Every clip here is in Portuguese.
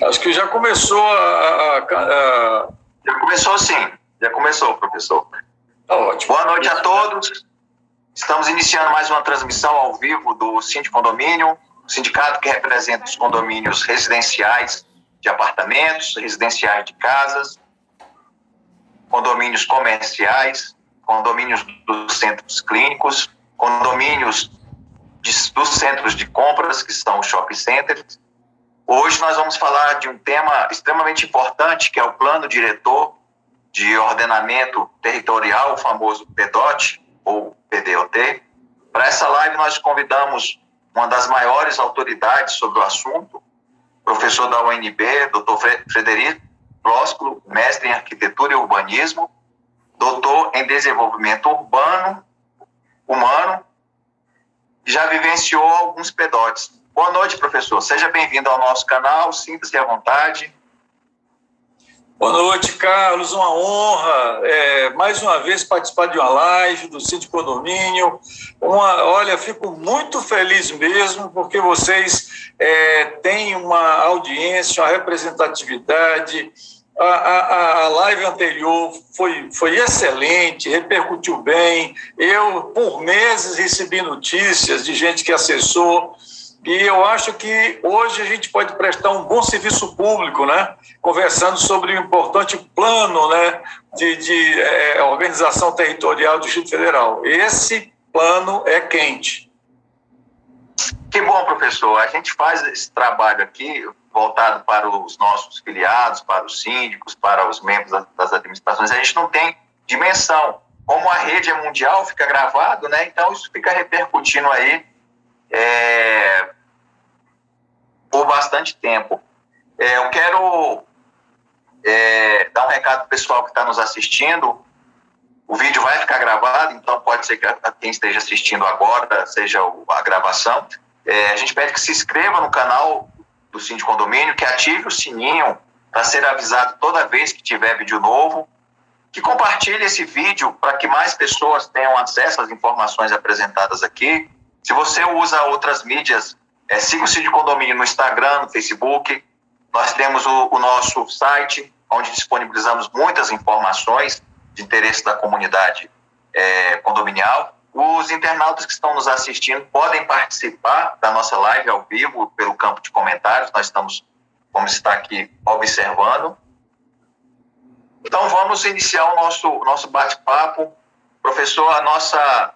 Acho que já começou Já começou, sim. Já começou, professor. Ótimo. Boa noite a todos. Estamos iniciando mais uma transmissão ao vivo do Sindicondomínio, sindicato que representa os condomínios residenciais de apartamentos, residenciais de casas, condomínios comerciais, condomínios dos centros clínicos, condomínios dos centros de compras, que são os shopping centers. Hoje nós vamos falar de um tema extremamente importante, que é o Plano Diretor de Ordenamento Territorial, o famoso PDOT, ou PDOT. Para essa live nós convidamos uma das maiores autoridades sobre o assunto, professor da UNB, doutor Frederico Flósculo, mestre em Arquitetura e Urbanismo, doutor em Desenvolvimento Humano, e já vivenciou alguns PDOTs. Boa noite, professor. Seja bem-vindo ao nosso canal, sinta-se à vontade. Boa noite, Carlos. Uma honra, mais uma vez, participar de uma live do Sindicondomínio. Olha, fico muito feliz mesmo, porque vocês têm uma audiência, uma representatividade. A live anterior foi excelente, repercutiu bem. Eu, por meses, recebi notícias de gente que acessou. E eu acho que hoje a gente pode prestar um bom serviço público, né? Conversando sobre o importante plano, né, de organização territorial do Distrito Federal. Esse plano é quente. Que bom, professor. A gente faz esse trabalho aqui voltado para os nossos filiados, para os síndicos, para os membros das administrações. A gente não tem dimensão. Como a rede é mundial, fica gravado, né? Então isso fica repercutindo aí por bastante tempo. Eu quero dar um recado para o pessoal que está nos assistindo. O vídeo vai ficar gravado, então pode ser que quem esteja assistindo agora seja a gravação. A gente pede que se inscreva no canal do Sindicondomínio, que ative o sininho para ser avisado toda vez que tiver vídeo novo, que compartilhe esse vídeo para que mais pessoas tenham acesso às informações apresentadas aqui. Se você usa outras mídias, siga o Sindicondomínio no Instagram, no Facebook. Nós temos o nosso site, onde disponibilizamos muitas informações de interesse da comunidade condominial. Os internautas que estão nos assistindo podem participar da nossa live ao vivo pelo campo de comentários. Nós vamos estar aqui observando. Então vamos iniciar o nosso bate-papo. Professor, a nossa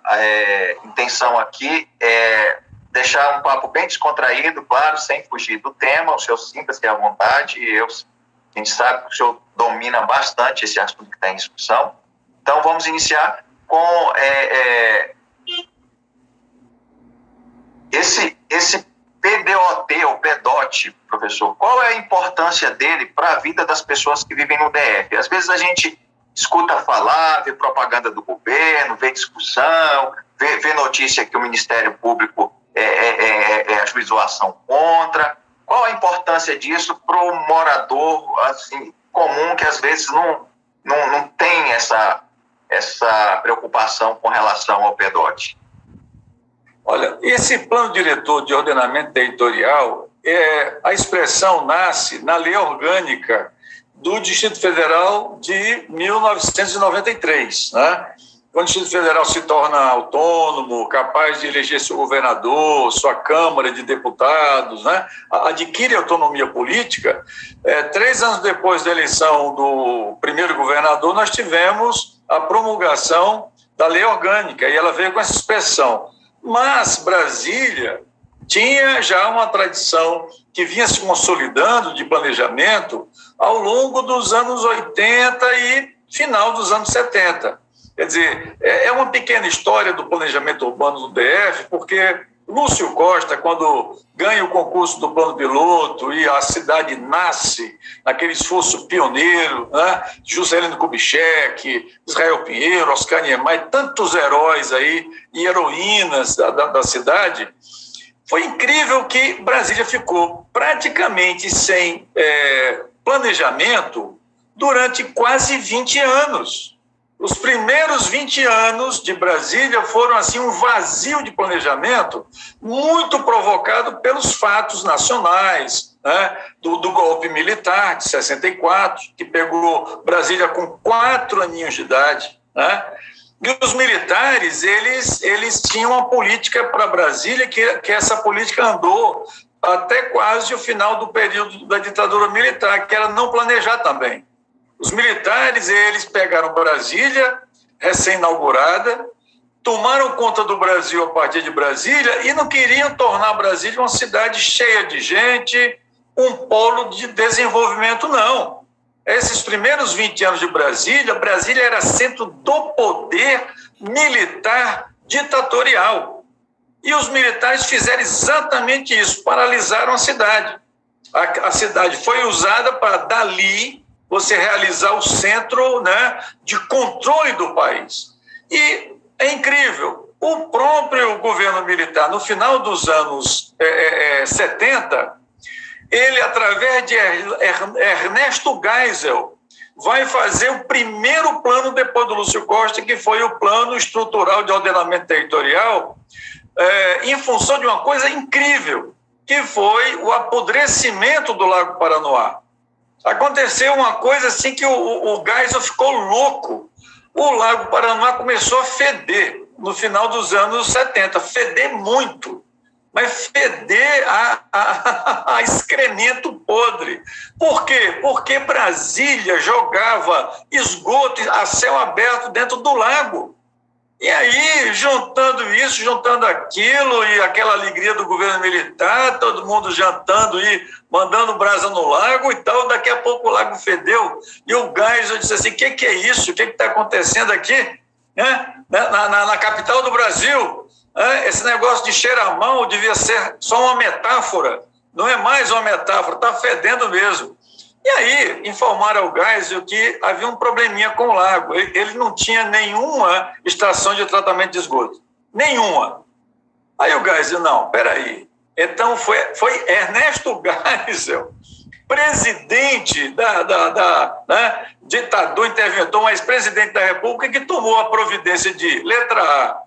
intenção aqui é deixar um papo bem descontraído, claro, sem fugir do tema. O senhor sinta-se à vontade. A gente sabe que o senhor domina bastante esse assunto que está em discussão. Então, vamos iniciar com esse PDOT, ou PDOT, professor. Qual é a importância dele para a vida das pessoas que vivem no DF? Às vezes a gente escuta falar, vê propaganda do governo, vê discussão, vê notícia que o Ministério Público ajuizou ação contra. Qual a importância disso para o morador assim, comum, que às vezes não tem essa preocupação com relação ao PDOT? Olha, esse plano diretor de ordenamento territorial, a expressão nasce na Lei Orgânica do Distrito Federal de 1993, né? Quando o Distrito Federal se torna autônomo, capaz de eleger seu governador, sua Câmara de Deputados, né? Adquire autonomia política, 3 anos depois da eleição do primeiro governador, nós tivemos a promulgação da Lei Orgânica, e ela veio com essa expressão. Mas Brasília tinha já uma tradição que vinha se consolidando de planejamento ao longo dos anos 80 e final dos anos 70. Quer dizer, é uma pequena história do planejamento urbano do DF, porque Lúcio Costa, quando ganha o concurso do plano piloto e a cidade nasce naquele esforço pioneiro, né? Juscelino Kubitschek, Israel Pinheiro, Oscar Niemeyer, tantos heróis aí e heroínas da cidade, foi incrível que Brasília ficou praticamente sem planejamento durante quase 20 anos. Os primeiros 20 anos de Brasília foram assim um vazio de planejamento muito provocado pelos fatos nacionais, né? do golpe militar de 64, que pegou Brasília com 4 aninhos de idade, né? E os militares, eles tinham uma política para Brasília, que essa política andou até quase o final do período da ditadura militar, que era não planejar também. Os militares, eles pegaram Brasília, recém-inaugurada, tomaram conta do Brasil a partir de Brasília e não queriam tornar Brasília uma cidade cheia de gente, um polo de desenvolvimento, não. Esses primeiros 20 anos de Brasília, Brasília era centro do poder militar ditatorial. E os militares fizeram exatamente isso, paralisaram a cidade. A cidade foi usada para, dali, você realizar o centro, né, de controle do país. E é incrível, o próprio governo militar, no final dos anos 70, ele, através de Ernesto Geisel, vai fazer o primeiro plano depois do Lúcio Costa, que foi o Plano Estrutural de Ordenamento Territorial, em função de uma coisa incrível, que foi o apodrecimento do Lago Paranoá. Aconteceu uma coisa assim que o Geisel ficou louco. O Lago Paranoá começou a feder no final dos anos 70, feder muito. Mas feder a excremento podre. Por quê? Porque Brasília jogava esgoto a céu aberto dentro do lago. E aí, juntando isso, juntando aquilo, e aquela alegria do governo militar, todo mundo jantando e mandando brasa no lago e tal, daqui a pouco o lago fedeu. E o Geisel disse assim, o que é isso? O que está acontecendo aqui? Na capital do Brasil? Esse negócio de cheiramão devia ser só uma metáfora, não é mais uma metáfora, está fedendo mesmo. E aí informaram ao Geisel que havia um probleminha com o lago, ele não tinha nenhuma estação de tratamento de esgoto, nenhuma. Aí o Geisel, não, peraí, então foi Ernesto Geisel, presidente né, ditador, interventor, mas presidente da República, que tomou a providência de, letra A,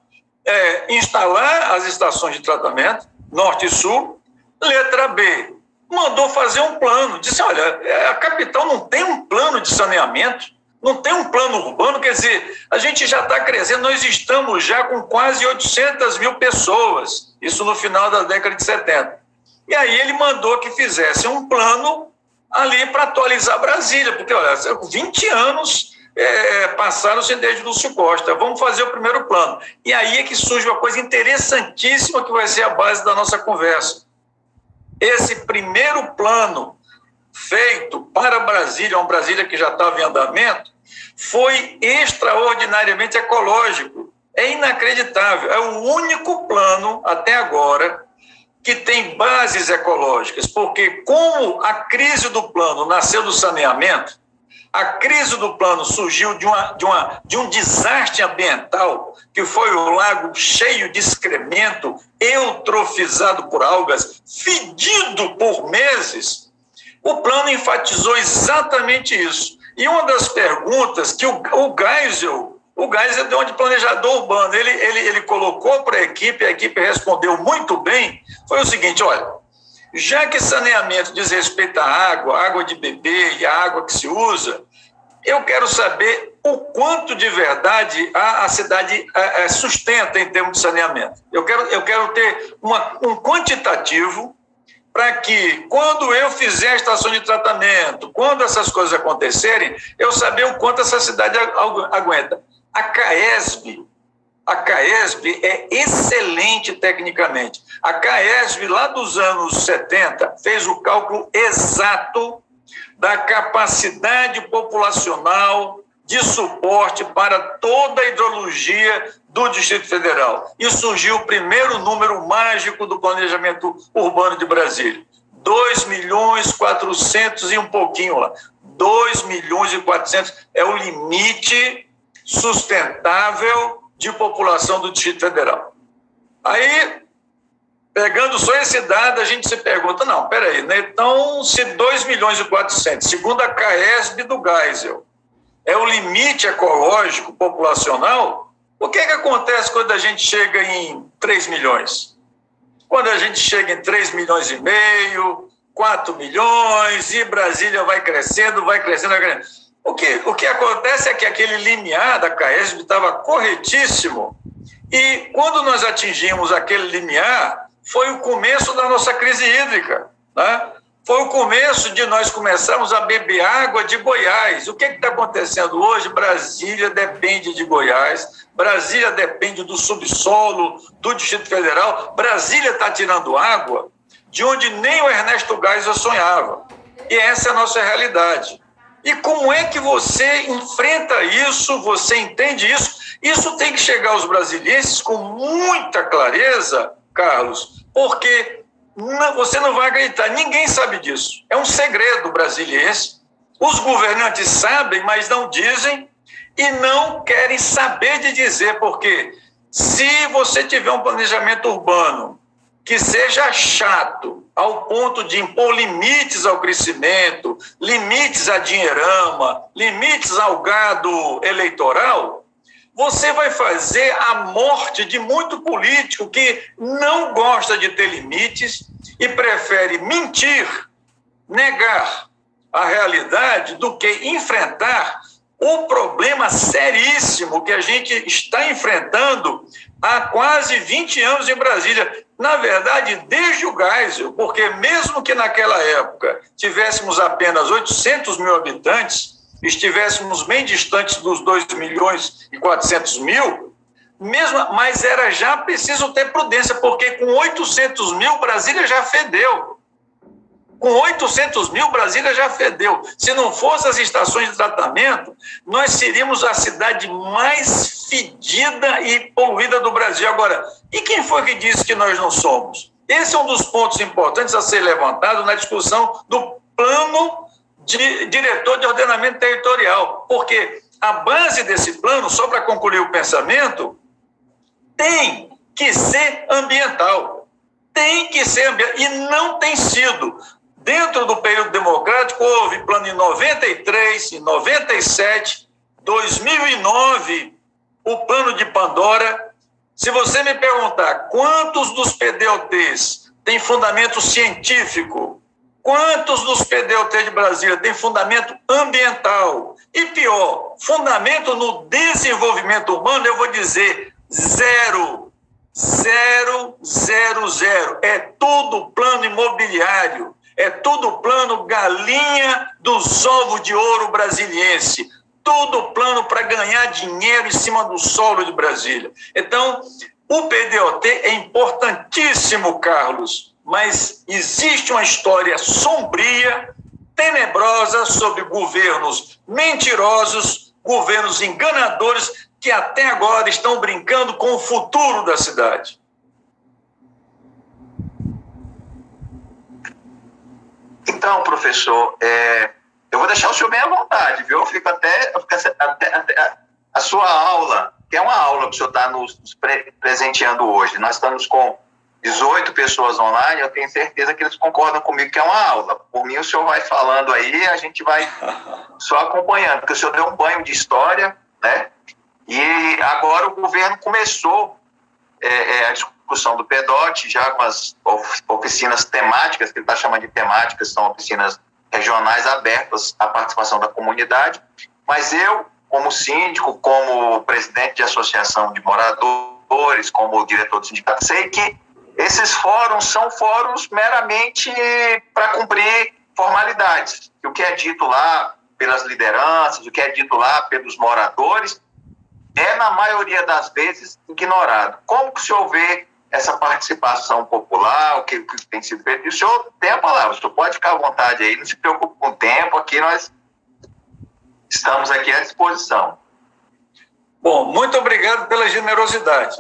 instalar as estações de tratamento, norte e sul. Letra B, mandou fazer um plano. Disse, olha, a capital não tem um plano de saneamento, não tem um plano urbano, quer dizer, a gente já está crescendo, nós estamos já com quase 800 mil pessoas, isso no final da década de 70. E aí ele mandou que fizesse um plano ali para atualizar Brasília, porque, olha, 20 anos... passaram-se desde Lúcio Costa, vamos fazer o primeiro plano. E aí é que surge uma coisa interessantíssima que vai ser a base da nossa conversa. Esse primeiro plano feito para Brasília, uma Brasília que já estava em andamento, foi extraordinariamente ecológico. É inacreditável. É o único plano, até agora, que tem bases ecológicas, porque como a crise do plano nasceu do saneamento, a crise do plano surgiu de um desastre ambiental, que foi o lago cheio de excremento, eutrofizado por algas, fedido por meses. O plano enfatizou exatamente isso. E uma das perguntas que o Geisel deu uma de planejador urbano, ele colocou para a equipe respondeu muito bem, foi o seguinte, olha, já que saneamento diz respeito à água de beber e a água que se usa, eu quero saber o quanto de verdade a cidade sustenta em termos de saneamento. Eu quero ter um quantitativo para que, quando eu fizer a estação de tratamento, quando essas coisas acontecerem, eu saber o quanto essa cidade aguenta. A CAESB é excelente tecnicamente. A CAESB, lá dos anos 70, fez o cálculo exato da capacidade populacional de suporte para toda a hidrologia do Distrito Federal. E surgiu o primeiro número mágico do planejamento urbano de Brasília. 2.400.000 e um pouquinho lá. 2.400.000 é o limite sustentável de população do Distrito Federal. Aí, pegando só esse dado, a gente se pergunta, não, peraí, né? Então, se 2.400.000, segundo a CAESB do Geisel, é o limite ecológico populacional, o que acontece quando a gente chega em 3 milhões? Quando a gente chega em 3 milhões e meio, 4 milhões, e Brasília vai crescendo, vai crescendo, vai crescendo. O que acontece é que aquele limiar da CAESB estava corretíssimo, e quando nós atingimos aquele limiar, foi o começo da nossa crise hídrica, né? Foi o começo de nós começarmos a beber água de Goiás. O que está acontecendo hoje? Brasília depende de Goiás, Brasília depende do subsolo do Distrito Federal, Brasília está tirando água de onde nem o Ernesto Geisel sonhava. E essa é a nossa realidade. E como é que você enfrenta isso, você entende isso? Isso tem que chegar aos brasilienses com muita clareza, Carlos, porque você não vai acreditar, ninguém sabe disso. É um segredo brasiliense. Os governantes sabem, mas não dizem e não querem saber de dizer, porque se você tiver um planejamento urbano que seja chato, ao ponto de impor limites ao crescimento, limites à dinheirama, limites ao gado eleitoral, você vai fazer a morte de muito político que não gosta de ter limites e prefere mentir, negar a realidade do que enfrentar o problema seríssimo que a gente está enfrentando há quase 20 anos em Brasília. Na verdade, desde o Geisel, porque mesmo que naquela época tivéssemos apenas 800 mil habitantes, estivéssemos bem distantes dos 2 milhões e 400 mil, mas era já preciso ter prudência, porque com 800 mil Brasília já fedeu. Com 800 mil Brasília já fedeu. Se não fossem as estações de tratamento, nós seríamos a cidade mais fedida e poluída do Brasil. Agora, e quem foi que disse que nós não somos? Esse é um dos pontos importantes a ser levantado na discussão do plano diretor de ordenamento territorial, porque a base desse plano, só para concluir o pensamento, tem que ser ambiental. Tem que ser ambiental. E não tem sido. Dentro do período democrático, houve plano em 93, em 97, 2009, o plano de Pandora. Se você me perguntar quantos dos PDOTs têm fundamento científico, quantos dos PDOT de Brasília têm fundamento ambiental, e pior, fundamento no desenvolvimento urbano, eu vou dizer zero. Zero, zero, zero. É tudo plano imobiliário. É tudo plano galinha dos ovos de ouro brasiliense. Tudo plano para ganhar dinheiro em cima do solo de Brasília. Então, o PDOT é importantíssimo, Carlos, mas existe uma história sombria, tenebrosa, sobre governos mentirosos, governos enganadores, que até agora estão brincando com o futuro da cidade. Então, professor, eu vou deixar o senhor bem à vontade, viu? Eu fico até a sua aula, que é uma aula que o senhor está nos presenteando hoje. Nós estamos com 18 pessoas online, eu tenho certeza que eles concordam comigo que é uma aula. Por mim, o senhor vai falando aí, a gente vai só acompanhando, porque o senhor deu um banho de história, né? E agora o governo começou a discussão do PDOT, já com as oficinas temáticas, que ele está chamando de temáticas, são oficinas regionais abertas à participação da comunidade, mas eu, como síndico, como presidente de associação de moradores, como diretor do sindicato, sei que esses fóruns são fóruns meramente para cumprir formalidades. O que é dito lá pelas lideranças, o que é dito lá pelos moradores, é, na maioria das vezes, ignorado. Como que o senhor vê essa participação popular, o que tem sido feito? E o senhor tem a palavra, o senhor pode ficar à vontade aí, não se preocupe com o tempo, aqui nós estamos aqui à disposição. Bom, muito obrigado pela generosidade.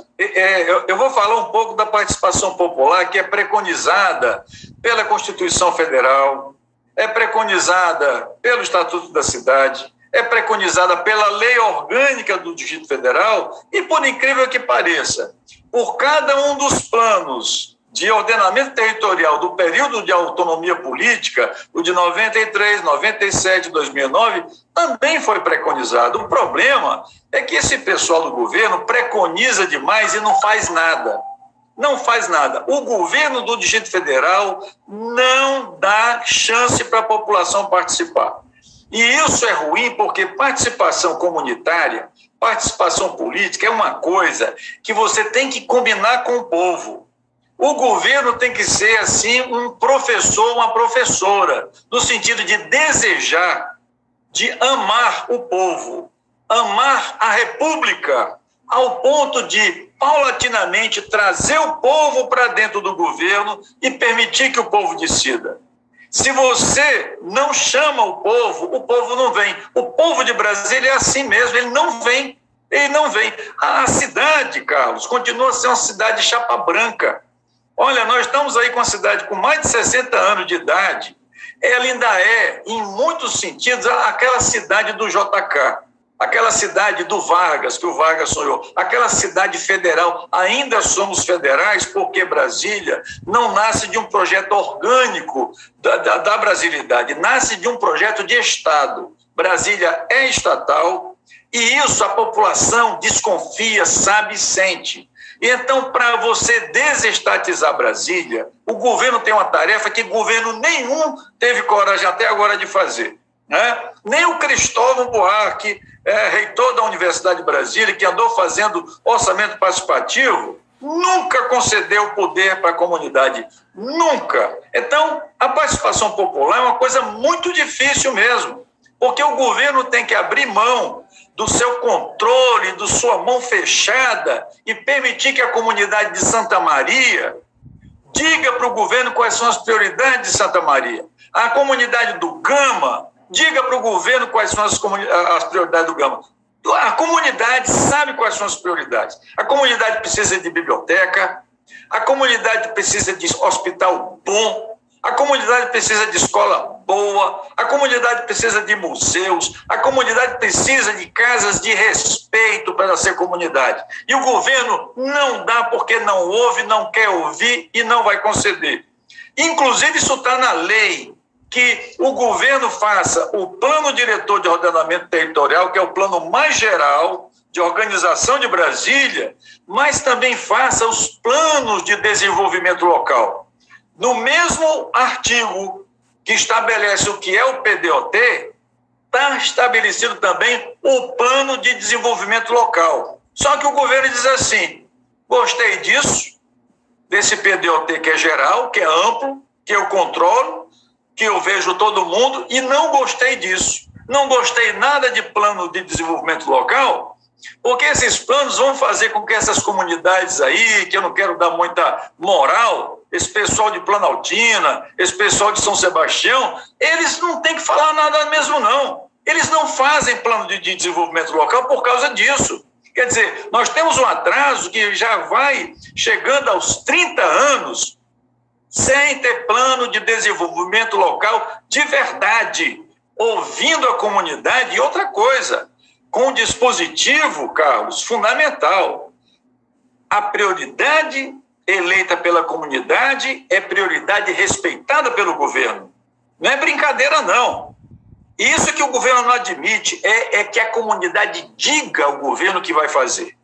Eu vou falar um pouco da participação popular, que é preconizada pela Constituição Federal, é preconizada pelo Estatuto da Cidade, é preconizada pela Lei Orgânica do Distrito Federal e, por incrível que pareça, por cada um dos planos de ordenamento territorial do período de autonomia política, o de 93, 97, 2009, também foi preconizado. O problema é que esse pessoal do governo preconiza demais e não faz nada. Não faz nada. O governo do Distrito Federal não dá chance para a população participar. E isso é ruim porque participação comunitária, participação política é uma coisa que você tem que combinar com o povo. O governo tem que ser, assim, um professor, uma professora, no sentido de desejar, de amar o povo, amar a República, ao ponto de, paulatinamente, trazer o povo para dentro do governo e permitir que o povo decida. Se você não chama o povo não vem. O povo de Brasília é assim mesmo, ele não vem. Ele não vem. A cidade, Carlos, continua a ser uma cidade chapa branca. Olha, nós estamos aí com uma cidade com mais de 60 anos de idade. Ela ainda é, em muitos sentidos, aquela cidade do JK. Aquela cidade do Vargas, que o Vargas sonhou, aquela cidade federal, ainda somos federais porque Brasília não nasce de um projeto orgânico da brasilidade, nasce de um projeto de Estado. Brasília é estatal e isso a população desconfia, sabe e sente. E então, para você desestatizar Brasília, o governo tem uma tarefa que governo nenhum teve coragem até agora de fazer. Né? Nem o Cristóvão Buarque, reitor da Universidade de Brasília, que andou fazendo orçamento participativo, nunca concedeu poder para a comunidade, nunca. Então, a participação popular é uma coisa muito difícil mesmo, porque o governo tem que abrir mão do seu controle, da sua mão fechada e permitir que a comunidade de Santa Maria diga para o governo quais são as prioridades de Santa Maria. A comunidade do Gama diga para o governo quais são as prioridades do Gama. A comunidade sabe quais são as prioridades. A comunidade precisa de biblioteca, a comunidade precisa de hospital bom, a comunidade precisa de escola boa, a comunidade precisa de museus, a comunidade precisa de casas de respeito para ser comunidade. E o governo não dá porque não ouve, não quer ouvir e não vai conceder. Inclusive, isso está na lei, que o governo faça o plano diretor de ordenamento territorial, que é o plano mais geral de organização de Brasília, mas também faça os planos de desenvolvimento local. No mesmo artigo que estabelece o que é o PDOT, está estabelecido também o plano de desenvolvimento local. Só que o governo diz assim, gostei disso, desse PDOT que é geral, que é amplo, que eu controlo, que eu vejo todo mundo, e não gostei disso. Não gostei nada de plano de desenvolvimento local, porque esses planos vão fazer com que essas comunidades aí, que eu não quero dar muita moral, esse pessoal de Planaltina, esse pessoal de São Sebastião, eles não têm que falar nada mesmo, não. Eles não fazem plano de desenvolvimento local por causa disso. Quer dizer, nós temos um atraso que já vai chegando aos 30 anos sem ter plano de desenvolvimento local de verdade, ouvindo a comunidade. E outra coisa, com um dispositivo, Carlos, fundamental. A prioridade eleita pela comunidade é prioridade respeitada pelo governo. Não é brincadeira, não. Isso que o governo não admite é que a comunidade diga ao governo o que vai fazer.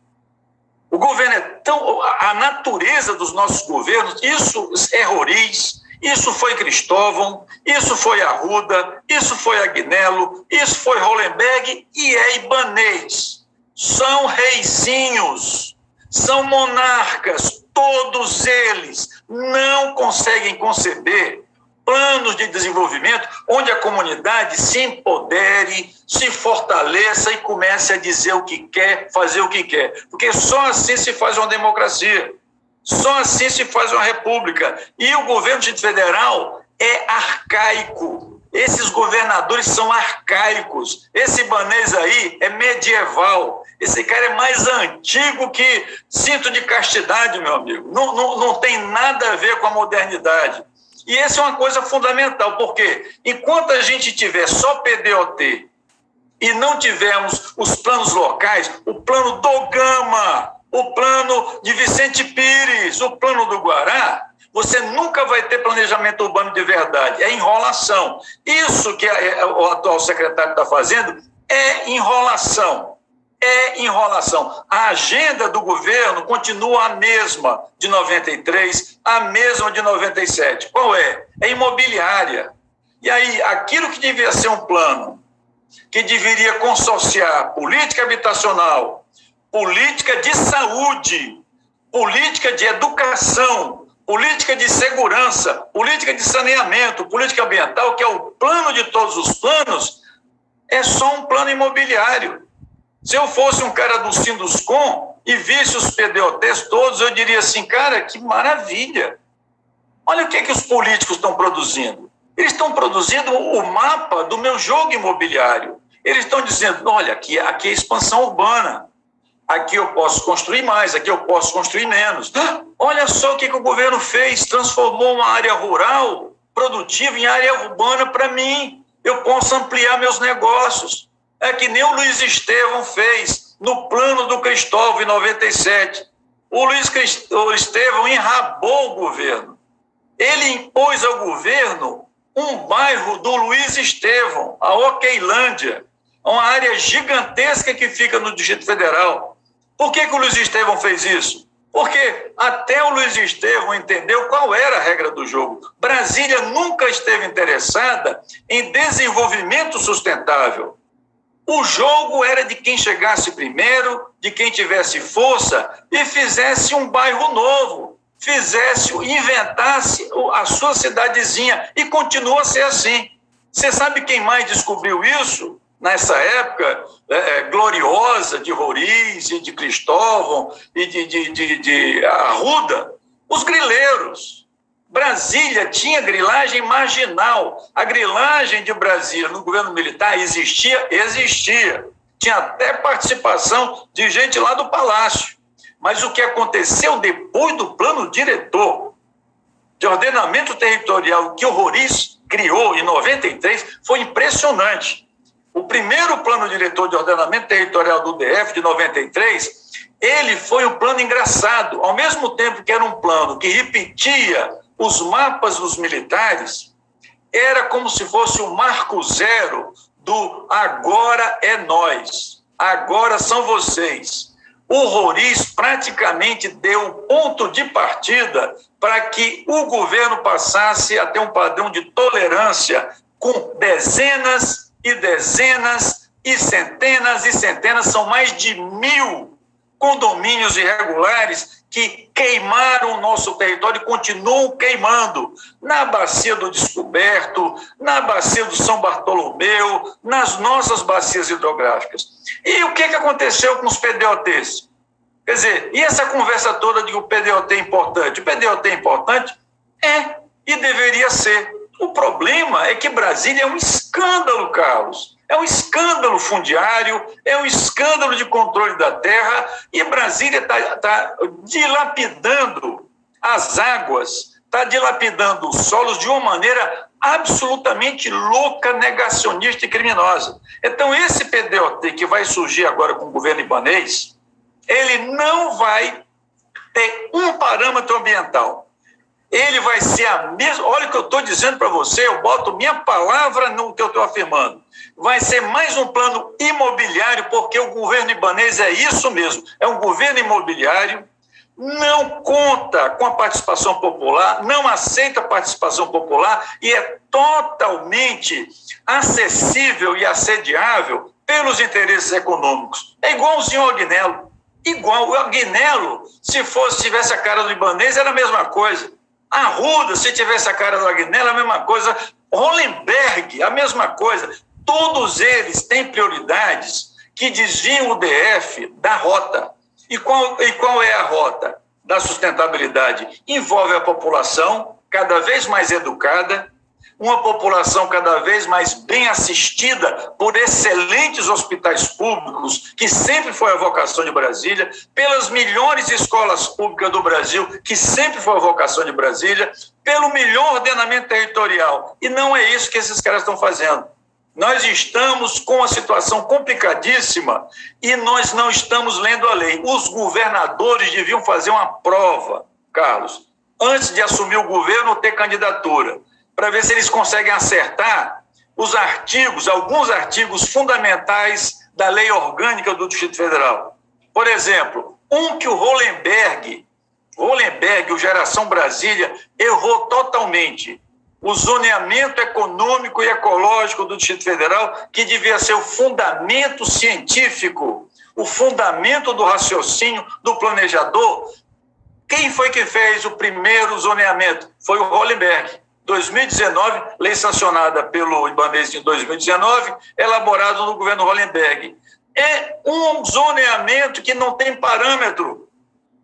O governo é tão... A natureza dos nossos governos, isso é Roriz, isso foi Cristóvão, isso foi Arruda, isso foi Agnello, isso foi Hollenberg e é Ibanez. São reizinhos, são monarcas, todos eles não conseguem conceber planos de desenvolvimento onde a comunidade se empodere, se fortaleça e comece a dizer o que quer, fazer o que quer. Porque só assim se faz uma democracia, só assim se faz uma república. E o governo do Distrito Federal é arcaico. Esses governadores são arcaicos. Esse Ibanez aí é medieval. Esse cara é mais antigo que cinto de castidade, meu amigo. Não tem nada a ver com a modernidade. E essa é uma coisa fundamental, porque enquanto a gente tiver só PDOT e não tivermos os planos locais, o plano do Gama, o plano de Vicente Pires, o plano do Guará, Você nunca vai ter planejamento urbano de verdade. É enrolação. Isso que o atual secretário está fazendo é enrolação. É enrolação. A agenda do governo continua a mesma de 93, a mesma de 97. Qual é? É imobiliária. E aí, aquilo que devia ser um plano, que deveria consorciar política habitacional, política de saúde, política de educação, política de segurança, política de saneamento, política ambiental, que é o plano de todos os planos, é só um plano imobiliário. Se eu fosse um cara do Sinduscom e visse os PDOTs todos, eu diria assim, cara, que maravilha. Olha o que os políticos estão produzindo. Eles estão produzindo o mapa do meu jogo imobiliário. Eles estão dizendo, olha, aqui é expansão urbana. Aqui eu posso construir mais, aqui eu posso construir menos. Olha só o que o governo fez, transformou uma área rural produtiva em área urbana para mim. Eu posso ampliar meus negócios. É que nem o Luiz Estevão fez no plano do Cristóvão em 97. O Luiz Estevão enrabou o governo. Ele impôs ao governo um bairro do Luiz Estevão, a Oqueilândia, uma área gigantesca que fica no Distrito Federal. Por que o Luiz Estevão fez isso? Porque até o Luiz Estevão entendeu qual era a regra do jogo. Brasília nunca esteve interessada em desenvolvimento sustentável. O jogo era de quem chegasse primeiro, de quem tivesse força e fizesse um bairro novo, inventasse a sua cidadezinha, e continua a ser assim. Você sabe quem mais descobriu isso nessa época gloriosa de Roriz e de Cristóvão e de Arruda? Os grileiros. Brasília tinha grilagem marginal. A grilagem de Brasília no governo militar existia. Tinha até participação de gente lá do Palácio. Mas o que aconteceu depois do plano diretor de ordenamento territorial que o Roriz criou em 93 foi impressionante. O primeiro plano diretor de ordenamento territorial do DF de 93, ele foi um plano engraçado. Ao mesmo tempo que era um plano que repetia os mapas dos militares, era como se fosse o marco zero do agora é nós, agora são vocês. O Roriz praticamente deu o ponto de partida para que o governo passasse a ter um padrão de tolerância com dezenas e dezenas e centenas, são mais de 1.000 condomínios irregulares que queimaram o nosso território e continuam queimando na Bacia do Descoberto, na Bacia do São Bartolomeu, nas nossas bacias hidrográficas. E o que aconteceu com os PDOTs? Quer dizer, e essa conversa toda de que o PDOT é importante? O PDOT é importante? É, e deveria ser. O problema é que Brasília é um escândalo, Carlos. É um escândalo fundiário, é um escândalo de controle da terra, e Brasília está dilapidando as águas, está dilapidando os solos de uma maneira absolutamente louca, negacionista e criminosa. Então, esse PDOT que vai surgir agora com o governo libanês, ele não vai ter um parâmetro ambiental. Ele vai ser a mesma... Olha o que eu estou dizendo para você, eu boto minha palavra no que eu estou afirmando. Vai ser mais um plano imobiliário, porque o governo libanês é isso mesmo, é um governo imobiliário, não conta com a participação popular, não aceita a participação popular e é totalmente acessível e assediável pelos interesses econômicos. É igualzinho ao Agnello. Igual o Agnello, se tivesse a cara do libanês, era a mesma coisa. Arruda, se tivesse a cara do Agnello, a mesma coisa. Hollenberg, a mesma coisa. Todos eles têm prioridades que desviam o DF da rota. E qual é a rota da sustentabilidade? Envolve a população cada vez mais educada, uma população cada vez mais bem assistida por excelentes hospitais públicos, que sempre foi a vocação de Brasília, pelas melhores escolas públicas do Brasil, que sempre foi a vocação de Brasília, pelo melhor ordenamento territorial. E não é isso que esses caras estão fazendo. Nós estamos com uma situação complicadíssima e nós não estamos lendo a lei. Os governadores deviam fazer uma prova, Carlos, antes de assumir o governo ou ter candidatura, para ver se eles conseguem acertar os artigos, alguns artigos fundamentais da lei orgânica do Distrito Federal. Por exemplo, que o Hollenberg, o Geração Brasília, errou totalmente. O zoneamento econômico e ecológico do Distrito Federal, que devia ser o fundamento científico, o fundamento do raciocínio do planejador. Quem foi que fez o primeiro zoneamento? Foi o Hollenberg. 2019, lei sancionada pelo Ibanez em 2019, elaborado no governo Hollenberg. É um zoneamento que não tem parâmetro.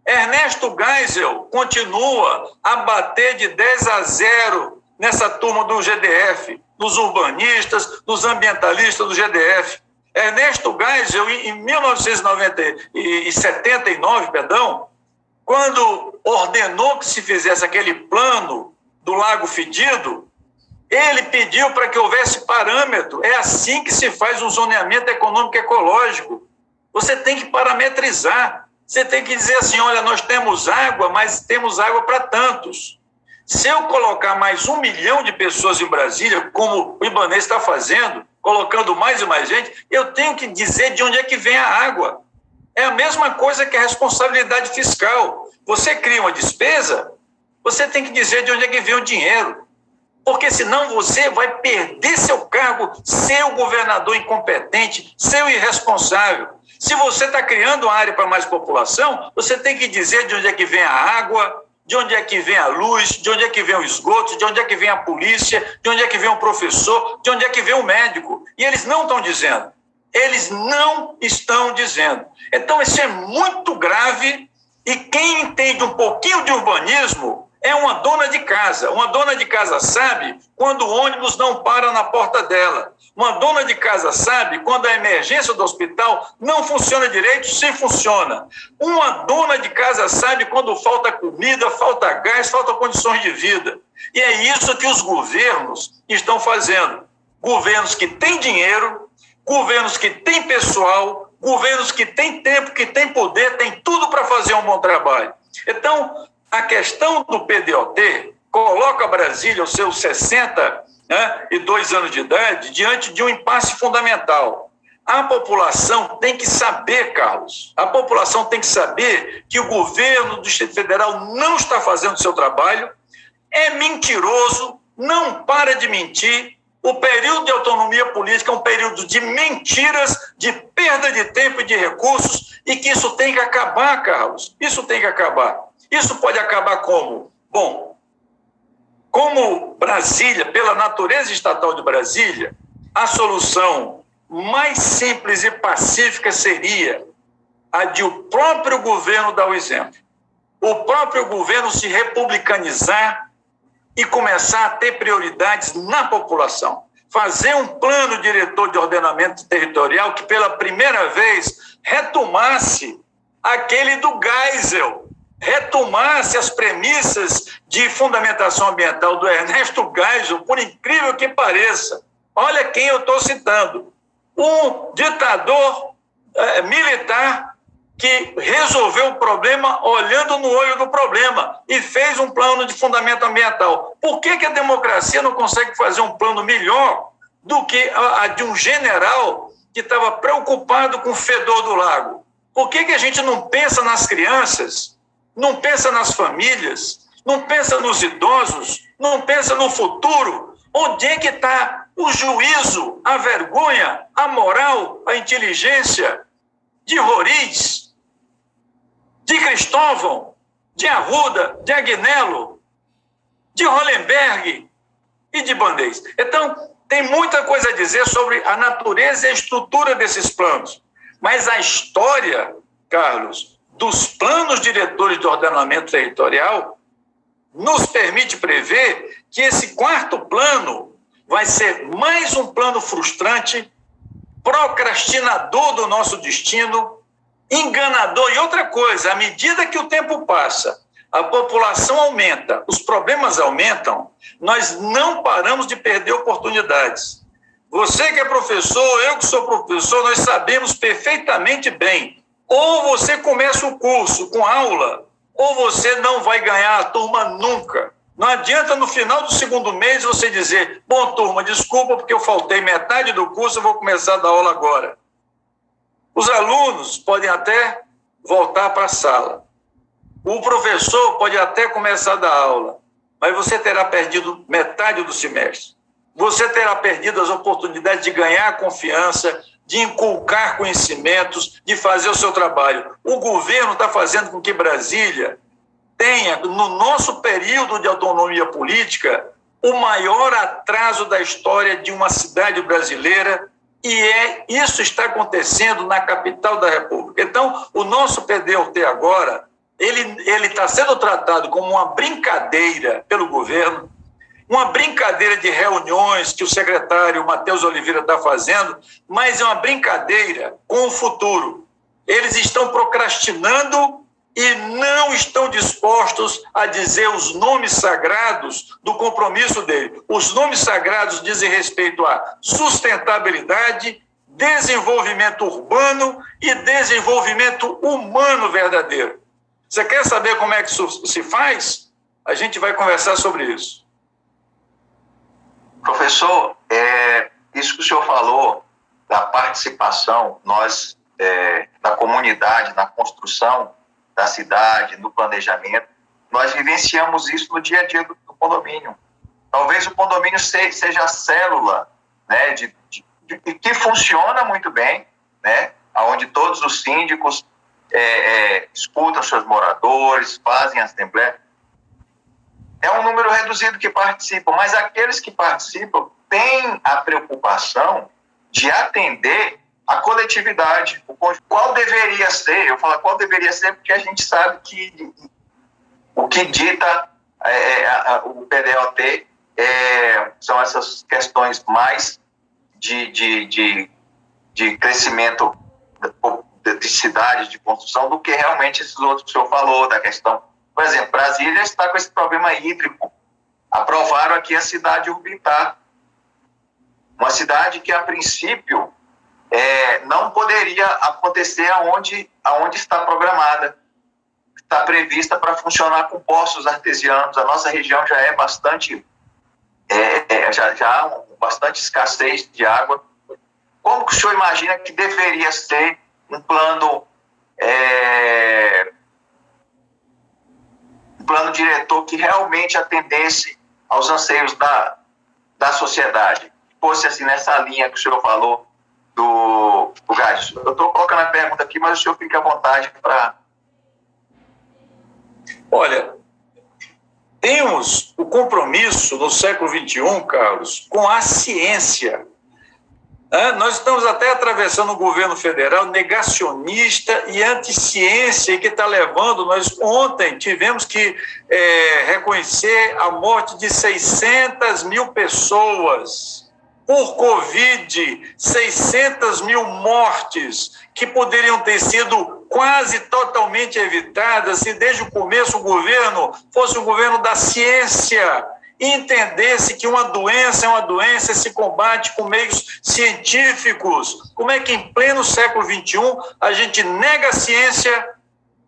Ernesto Geisel continua a bater de 10-0 nessa turma do GDF, dos urbanistas, dos ambientalistas do GDF. Ernesto Geisel, em 1979, quando ordenou que se fizesse aquele plano do Lago Fedido, ele pediu para que houvesse parâmetro. É assim que se faz um zoneamento econômico e ecológico. Você tem que parametrizar. Você tem que dizer assim, olha, nós temos água, mas temos água para tantos. Se eu colocar mais 1 milhão de pessoas em Brasília, como o Ibanez está fazendo, colocando mais e mais gente, eu tenho que dizer de onde é que vem a água. É a mesma coisa que a responsabilidade fiscal. Você cria uma despesa, você tem que dizer de onde é que vem o dinheiro. Porque senão você vai perder seu cargo, ser o governador incompetente, ser o irresponsável. Se você está criando uma área para mais população, você tem que dizer de onde é que vem a água, de onde é que vem a luz, de onde é que vem o esgoto, de onde é que vem a polícia, de onde é que vem o professor, de onde é que vem o médico. E eles não estão dizendo. Eles não estão dizendo. Então, isso é muito grave, e quem entende um pouquinho de urbanismo é uma dona de casa. Uma dona de casa sabe quando o ônibus não para na porta dela. Uma dona de casa sabe quando a emergência do hospital não funciona direito, se funciona. Uma dona de casa sabe quando falta comida, falta gás, falta condições de vida. E é isso que os governos estão fazendo. Governos que têm dinheiro, governos que têm pessoal, governos que têm tempo, que têm poder, têm tudo para fazer um bom trabalho. Então, a questão do PDOT coloca Brasília, aos seus 62 anos de idade, diante de um impasse fundamental. A população tem que saber, Carlos, a população tem que saber que o governo do Distrito Federal não está fazendo o seu trabalho, é mentiroso, não para de mentir. O período de autonomia política é um período de mentiras, de perda de tempo e de recursos, e que isso tem que acabar, Carlos. Isso tem que acabar. Isso pode acabar como? Bom, como Brasília, pela natureza estatal de Brasília, a solução mais simples e pacífica seria a de o próprio governo dar o exemplo. O próprio governo se republicanizar e começar a ter prioridades na população. Fazer um plano diretor de ordenamento territorial que, pela primeira vez, retomasse aquele do Geisel, retomasse as premissas de fundamentação ambiental do Ernesto Geisel, por incrível que pareça. Olha quem eu estou citando. Um ditador militar que resolveu o problema olhando no olho do problema e fez um plano de fundamento ambiental. Por que a democracia não consegue fazer um plano melhor do que a de um general que estava preocupado com o fedor do lago? Por que a gente não pensa nas crianças, não pensa nas famílias, não pensa nos idosos, não pensa no futuro? Onde é que está o juízo, a vergonha, a moral, a inteligência de Roriz, de Cristóvão, de Arruda, de Agnello, de Hollenberg e de Ibanez? Então, tem muita coisa a dizer sobre a natureza e a estrutura desses planos. Mas a história, Carlos, dos planos diretores de ordenamento territorial nos permite prever que esse quarto plano vai ser mais um plano frustrante, procrastinador do nosso destino, enganador. E outra coisa, à medida que o tempo passa, a população aumenta, os problemas aumentam, nós não paramos de perder oportunidades. Você que é professor, eu que sou professor, nós sabemos perfeitamente bem. Ou você começa o curso com aula ou você não vai ganhar a turma nunca. Não adianta no final do segundo mês você dizer, bom, turma, desculpa porque eu faltei metade do curso, eu vou começar a dar aula agora. Os alunos podem até voltar para a sala. O professor pode até começar a dar aula, mas você terá perdido metade do semestre. Você terá perdido as oportunidades de ganhar confiança, de inculcar conhecimentos, de fazer o seu trabalho. O governo está fazendo com que Brasília tenha, no nosso período de autonomia política, o maior atraso da história de uma cidade brasileira, e isso está acontecendo na capital da República. Então, o nosso PDUT agora, ele está sendo tratado como uma brincadeira pelo governo, uma brincadeira de reuniões que o secretário Matheus Oliveira está fazendo, mas é uma brincadeira com o futuro. Eles estão procrastinando e não estão dispostos a dizer os nomes sagrados do compromisso dele. Os nomes sagrados dizem respeito à sustentabilidade, desenvolvimento urbano e desenvolvimento humano verdadeiro. Você quer saber como é que isso se faz? A gente vai conversar sobre isso. Professor, isso que o senhor falou da participação, nós, da comunidade, na construção da cidade, no planejamento, nós vivenciamos isso no dia a dia do condomínio. Talvez o condomínio seja a célula, né, que funciona muito bem, né, onde todos os síndicos escutam seus moradores, fazem assembleia. É um número reduzido que participam, mas aqueles que participam têm a preocupação de atender a coletividade. Qual deveria ser? Eu falo qual deveria ser porque a gente sabe que o que dita o PDUT são essas questões mais de crescimento de cidade, de construção, do que realmente esses outros que o senhor falou, da questão. Por exemplo, Brasília está com esse problema hídrico. Aprovaram aqui a cidade Urbitar, uma cidade que, a princípio, não poderia acontecer aonde está programada. Está prevista para funcionar com poços artesianos. A nossa região já é bastante... já há bastante escassez de água. Como que o senhor imagina que deveria ser um plano diretor que realmente atendesse aos anseios da sociedade? Fosse assim, nessa linha que o senhor falou do gás. Eu estou colocando a pergunta aqui, mas o senhor fica à vontade para... Olha, temos o compromisso no século XXI, Carlos, com a ciência. Nós estamos até atravessando um governo federal negacionista e anti-ciência que está levando... Nós ontem tivemos que reconhecer a morte de 600 mil pessoas por Covid, 600 mil mortes que poderiam ter sido quase totalmente evitadas se desde o começo o governo fosse um governo da ciência, entendesse que uma doença é uma doença, se combate com meios científicos. Como é que em pleno século XXI a gente nega a ciência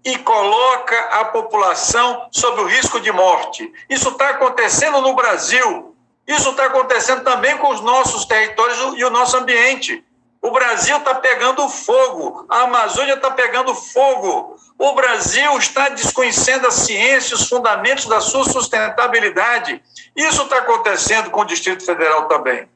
e coloca a população sob o risco de morte? Isso está acontecendo no Brasil. Isso está acontecendo também com os nossos territórios e o nosso ambiente. O Brasil está pegando fogo, a Amazônia está pegando fogo. O Brasil está desconhecendo a ciência, os fundamentos da sua sustentabilidade. Isso está acontecendo com o Distrito Federal também.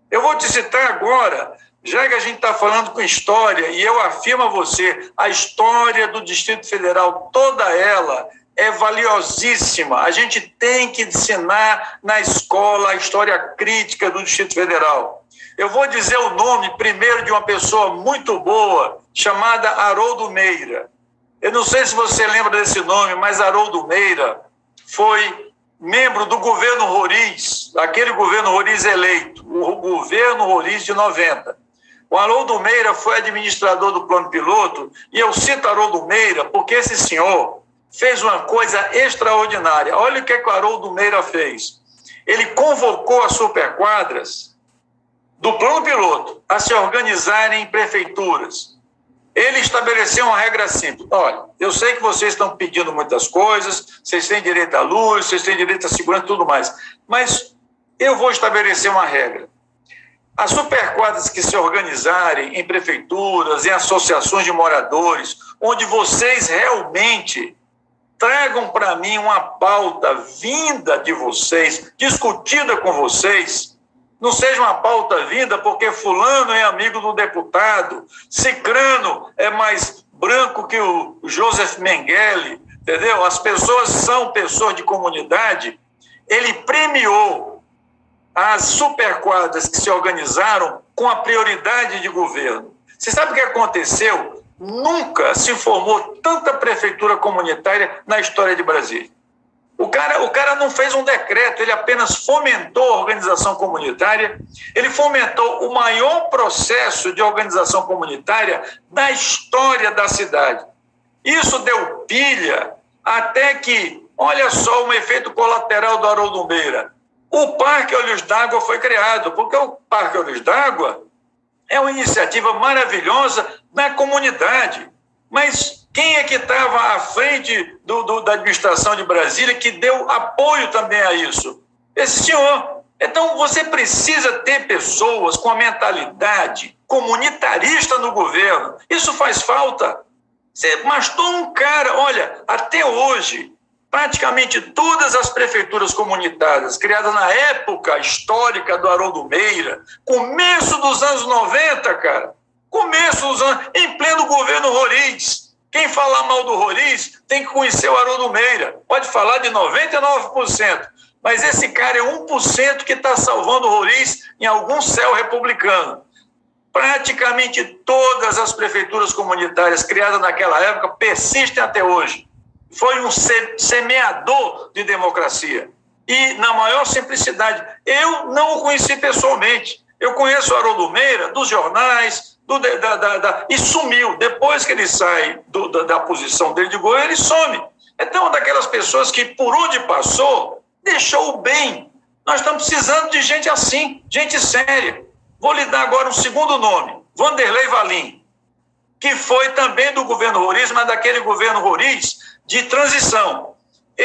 Eu vou te citar agora, já que a gente está falando com história, e eu afirmo a você, a história do Distrito Federal, toda ela, é valiosíssima. A gente tem que ensinar na escola a história crítica do Distrito Federal. Eu vou dizer o nome primeiro de uma pessoa muito boa, chamada Haroldo Meira. Eu não sei se você lembra desse nome, mas Haroldo Meira foi membro do governo Roriz, aquele governo Roriz eleito, o governo Roriz de 90. O Haroldo Meira foi administrador do plano piloto, e eu cito Haroldo Meira porque esse senhor fez uma coisa extraordinária. Olha o que o Haroldo Meira fez. Ele convocou as superquadras do plano piloto a se organizarem em prefeituras. ele estabeleceu uma regra simples. Olha, eu sei que vocês estão pedindo muitas coisas, vocês têm direito à luz, vocês têm direito à segurança e tudo mais, mas eu vou estabelecer uma regra. As superquadras que se organizarem em prefeituras, em associações de moradores, onde vocês realmente tragam para mim uma pauta vinda de vocês, discutida com vocês, não seja uma pauta vinda porque fulano é amigo do deputado, cicrano é mais branco que o Joseph Mengele, entendeu? As pessoas são pessoas de comunidade. Ele premiou as superquadras que se organizaram com a prioridade de governo. Você sabe o que aconteceu? Nunca se formou tanta prefeitura comunitária na história de Brasília. O cara não fez um decreto, ele apenas fomentou a organização comunitária, ele fomentou o maior processo de organização comunitária da história da cidade. Isso deu pilha até que, olha só um efeito colateral do Haroldo Meira, o Parque Olhos d'Água foi criado, porque o Parque Olhos d'Água é uma iniciativa maravilhosa da comunidade, mas quem é que estava à frente da administração de Brasília que deu apoio também a isso? Esse senhor. Então, você precisa ter pessoas com a mentalidade comunitarista no governo. Isso faz falta. Você bastou um cara, olha, até hoje, praticamente todas as prefeituras comunitárias criadas na época histórica do Haroldo Meira, começo dos anos 90, cara, começo dos anos, em pleno governo Roriz. Quem falar mal do Roriz tem que conhecer o Haroldo Meira. Pode falar de 99%, mas esse cara é 1% que está salvando o Roriz em algum céu republicano. Praticamente todas as prefeituras comunitárias criadas naquela época persistem até hoje. Foi um semeador de democracia. E, na maior simplicidade, eu não o conheci pessoalmente. Eu conheço o Haroldo Meira dos jornais, e sumiu. Depois que ele sai da posição dele de governo, ele some. Então, uma daquelas pessoas que, por onde passou, deixou o bem. Nós estamos precisando de gente assim, gente séria. Vou lhe dar agora um segundo nome, Vanderlei Valim, que foi também do governo Roriz, mas daquele governo Roriz de transição.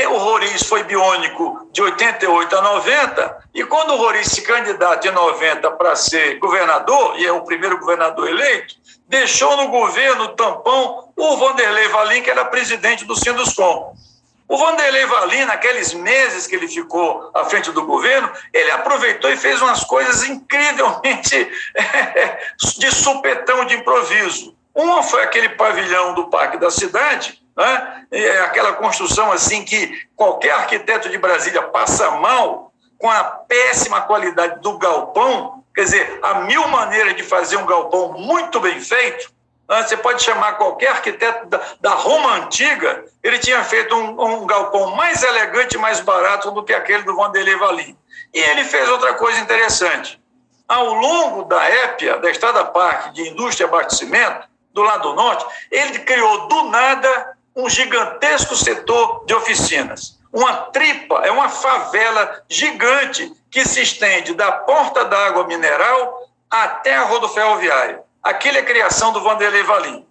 O Roriz foi biônico de 88 a 90, e quando o Roriz se candidata em 90 para ser governador, e é o primeiro governador eleito, deixou no governo tampão o Vanderlei Valim, que era presidente do Sinduscom. O Vanderlei Valim, naqueles meses que ele ficou à frente do governo, ele aproveitou e fez umas coisas incrivelmente de supetão, de improviso. Uma foi aquele pavilhão do Parque da Cidade, né? Aquela construção assim que qualquer arquiteto de Brasília passa mal com a péssima qualidade do galpão, quer dizer, há mil maneiras de fazer um galpão muito bem feito. Você pode chamar qualquer arquiteto da Roma Antiga, ele tinha feito um galpão mais elegante e mais barato do que aquele do Vanderlei Valim. E ele fez outra coisa interessante. Ao longo da EPIA, da Estrada Parque de Indústria e Abastecimento, do lado norte, ele criou do nada um gigantesco setor de oficinas. Uma tripa, é uma favela gigante que se estende da Porta d'Água Mineral até a rodoferroviária. Aquilo é criação do Vanderlei Valim.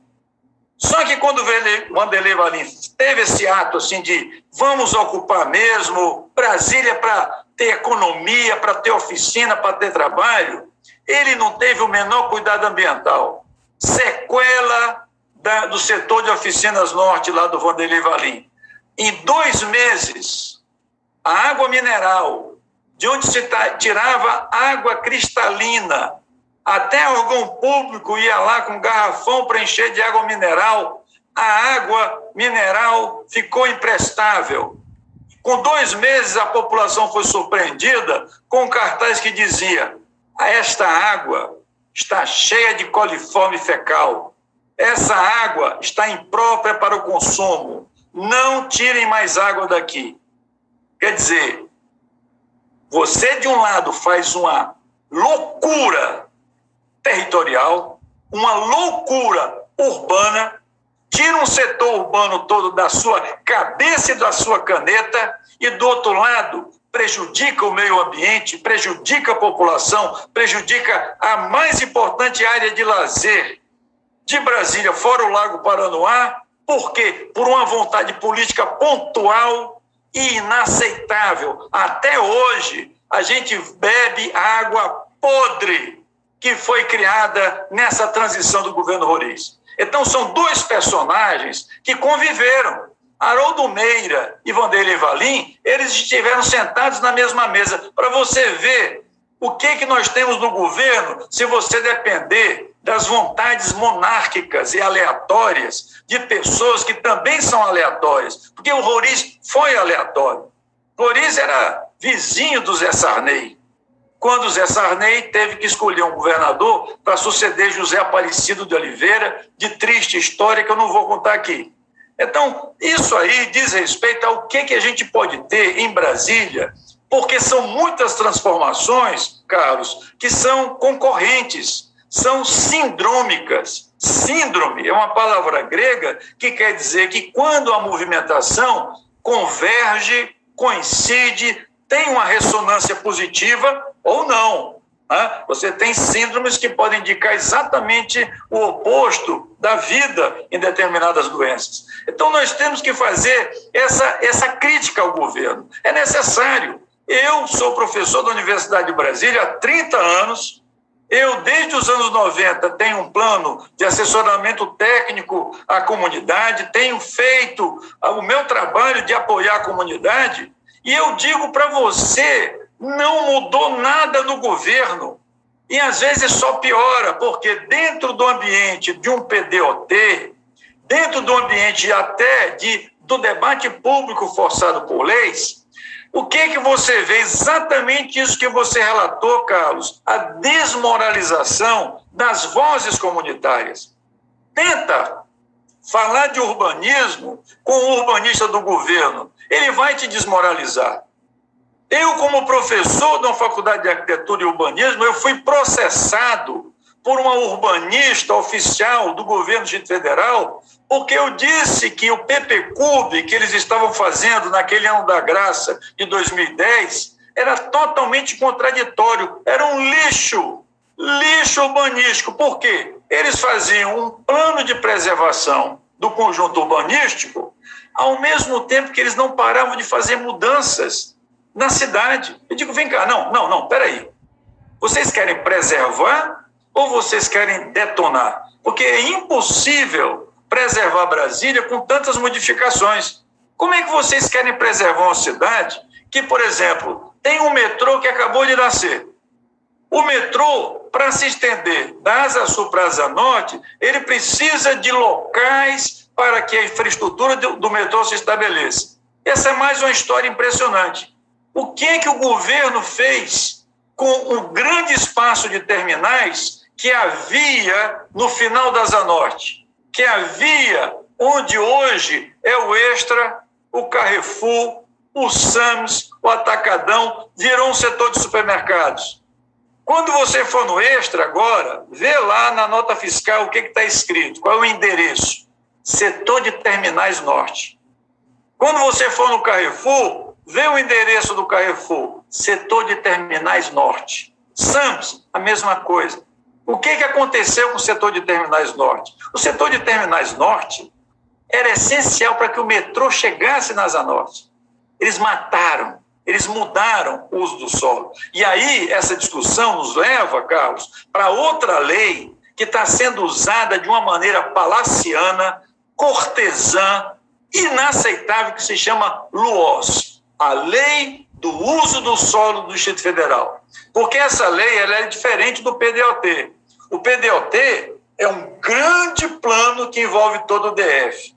Só que quando o Vanderlei Valim teve esse ato assim de vamos ocupar mesmo Brasília para ter economia, para ter oficina, para ter trabalho, ele não teve o menor cuidado ambiental. Sequela do setor de oficinas norte lá do Vanderlei Valim. Em 2 meses, a água mineral, de onde se tirava água cristalina, até órgão público ia lá com garrafão para encher de água mineral, a água mineral ficou imprestável. Com 2 meses, a população foi surpreendida com um cartaz que dizia: esta água está cheia de coliforme fecal. Essa água está imprópria para o consumo. Não tirem mais água daqui. Quer dizer, você de um lado faz uma loucura territorial, uma loucura urbana, tira um setor urbano todo da sua cabeça e da sua caneta, e do outro lado prejudica o meio ambiente, prejudica a população, prejudica a mais importante área de lazer de Brasília. Brasília, fora o Lago Paranoá. Por quê? Por uma vontade política pontual e inaceitável. Até hoje, a gente bebe água podre que foi criada nessa transição do governo Roriz. Então, são dois personagens que conviveram. Haroldo Meira e Wanderlei Valim, eles estiveram sentados na mesma mesa. Para você ver o que nós temos no governo, se você depender das vontades monárquicas e aleatórias de pessoas que também são aleatórias. Porque o Roriz foi aleatório. Roriz era vizinho do Zé Sarney, quando o Zé Sarney teve que escolher um governador para suceder José Aparecido de Oliveira, de triste história que eu não vou contar aqui. Então, isso aí diz respeito ao que a gente pode ter em Brasília, porque são muitas transformações, Carlos, que são concorrentes, são sindrômicas. Síndrome é uma palavra grega que quer dizer que quando a movimentação converge, coincide, tem uma ressonância positiva ou não. Você tem síndromes que podem indicar exatamente o oposto da vida em determinadas doenças. Então, nós temos que fazer essa crítica ao governo. É necessário. Eu sou professor da Universidade de Brasília há 30 anos. Eu, desde os anos 90, tenho um plano de assessoramento técnico à comunidade, tenho feito o meu trabalho de apoiar a comunidade, e eu digo para você, não mudou nada no governo. E, às vezes, só piora, porque dentro do ambiente de um PDOT, dentro do ambiente até do debate público forçado por leis, o que você vê? Exatamente isso que você relatou, Carlos, a desmoralização das vozes comunitárias. Tenta falar de urbanismo com o urbanista do governo, ele vai te desmoralizar. Eu, como professor de uma faculdade de arquitetura e urbanismo, eu fui processado por uma urbanista oficial do governo do Distrito Federal, porque eu disse que o PPCub que eles estavam fazendo naquele ano da graça de 2010 era totalmente contraditório, era um lixo urbanístico. Por quê? Eles faziam um plano de preservação do conjunto urbanístico, ao mesmo tempo que eles não paravam de fazer mudanças na cidade. Eu digo, vem cá, não, peraí. Vocês querem preservar ou vocês querem detonar? Porque é impossível preservar Brasília com tantas modificações. Como é que vocês querem preservar uma cidade que, por exemplo, tem um metrô que acabou de nascer? O metrô, para se estender da Asa Sul para a Asa Norte, ele precisa de locais para que a infraestrutura do metrô se estabeleça. Essa é mais uma história impressionante. O que o governo fez com o grande espaço de terminais que havia no final da Asa Norte, que havia onde hoje é o Extra, o Carrefour, o Sams, o Atacadão, virou um setor de supermercados. Quando você for no Extra agora, vê lá na nota fiscal o que está escrito, qual é o endereço. Setor de Terminais Norte. Quando você for no Carrefour, vê o endereço do Carrefour, Setor de Terminais Norte. Sams, a mesma coisa. O que aconteceu com o setor de Terminais Norte? O setor de Terminais Norte era essencial para que o metrô chegasse na Asa Norte. Eles mataram, eles mudaram o uso do solo. E aí, essa discussão nos leva, Carlos, para outra lei que está sendo usada de uma maneira palaciana, cortesã, inaceitável, que se chama LUOS, a Lei do Uso do Solo do Distrito Federal. Porque essa lei ela é diferente do PDOT. O PDOT é um grande plano que envolve todo o DF.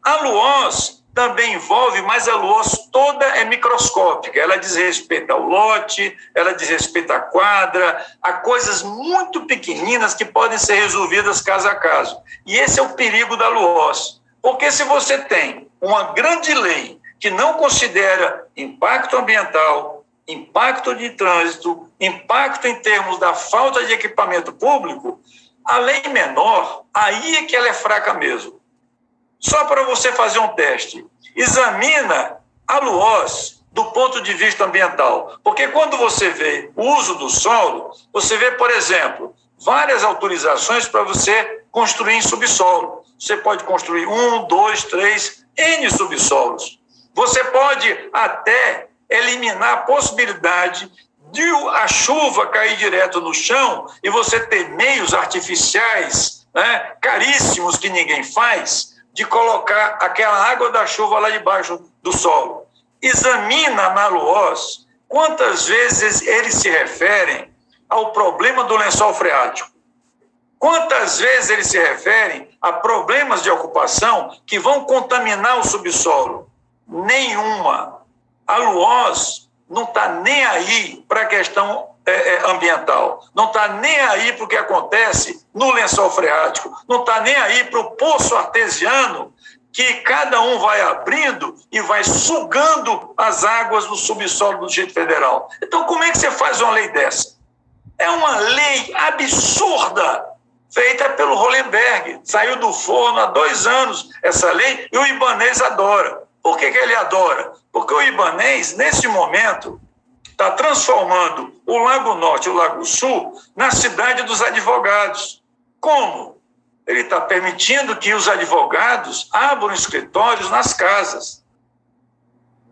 A LUOS também envolve, mas a LUOS toda é microscópica. Ela diz respeito ao lote, ela diz respeito à quadra, a coisas muito pequeninas que podem ser resolvidas caso a caso. E esse é o perigo da LUOS. Porque se você tem uma grande lei que não considera impacto ambiental, impacto de trânsito, impacto em termos da falta de equipamento público, a lei menor, aí é que ela é fraca mesmo. Só para você fazer um teste, examina a LUOS do ponto de vista ambiental. Porque quando você vê o uso do solo, você vê, por exemplo, várias autorizações para você construir em subsolo. Você pode construir 1, 2, 3, N subsolos. Você pode até eliminar a possibilidade de a chuva cair direto no chão e você ter meios artificiais, né, caríssimos que ninguém faz, de colocar aquela água da chuva lá debaixo do solo. Examina na LUOS quantas vezes eles se referem ao problema do lençol freático. Quantas vezes eles se referem a problemas de ocupação que vão contaminar o subsolo? Nenhuma. A LUOS não está nem aí para a questão ambiental, não está nem aí para o que acontece no lençol freático, não está nem aí para o poço artesiano que cada um vai abrindo e vai sugando as águas do subsolo do Distrito Federal. Então, como é que você faz uma lei dessa? É uma lei absurda, feita pelo Hollenberg. Saiu do forno há 2 anos essa lei e o Ibanez adora. Por que ele adora? Porque o Ibanez, nesse momento, está transformando o Lago Norte e o Lago Sul na cidade dos advogados. Como? Ele está permitindo que os advogados abram escritórios nas casas.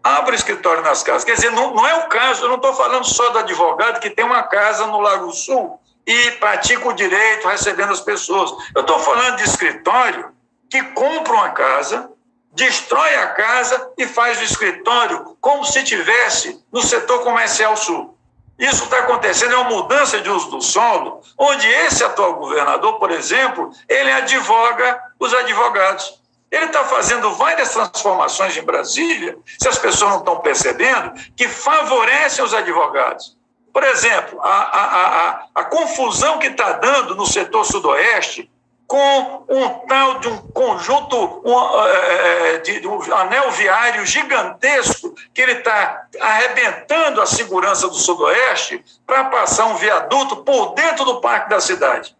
Abra escritório nas casas. Quer dizer, não é o caso, eu não estou falando só do advogado que tem uma casa no Lago Sul e pratica o direito recebendo as pessoas. Eu estou falando de escritório que compra uma casa, destrói a casa e faz o escritório como se tivesse no setor comercial sul. Isso está acontecendo, é uma mudança de uso do solo, onde esse atual governador, por exemplo, ele advoga os advogados. Ele está fazendo várias transformações em Brasília, se as pessoas não estão percebendo, que favorecem os advogados. Por exemplo, a confusão que está dando no setor sudoeste com um tal de um conjunto, de um anel viário gigantesco que ele está arrebentando a segurança do sudoeste para passar um viaduto por dentro do parque da cidade.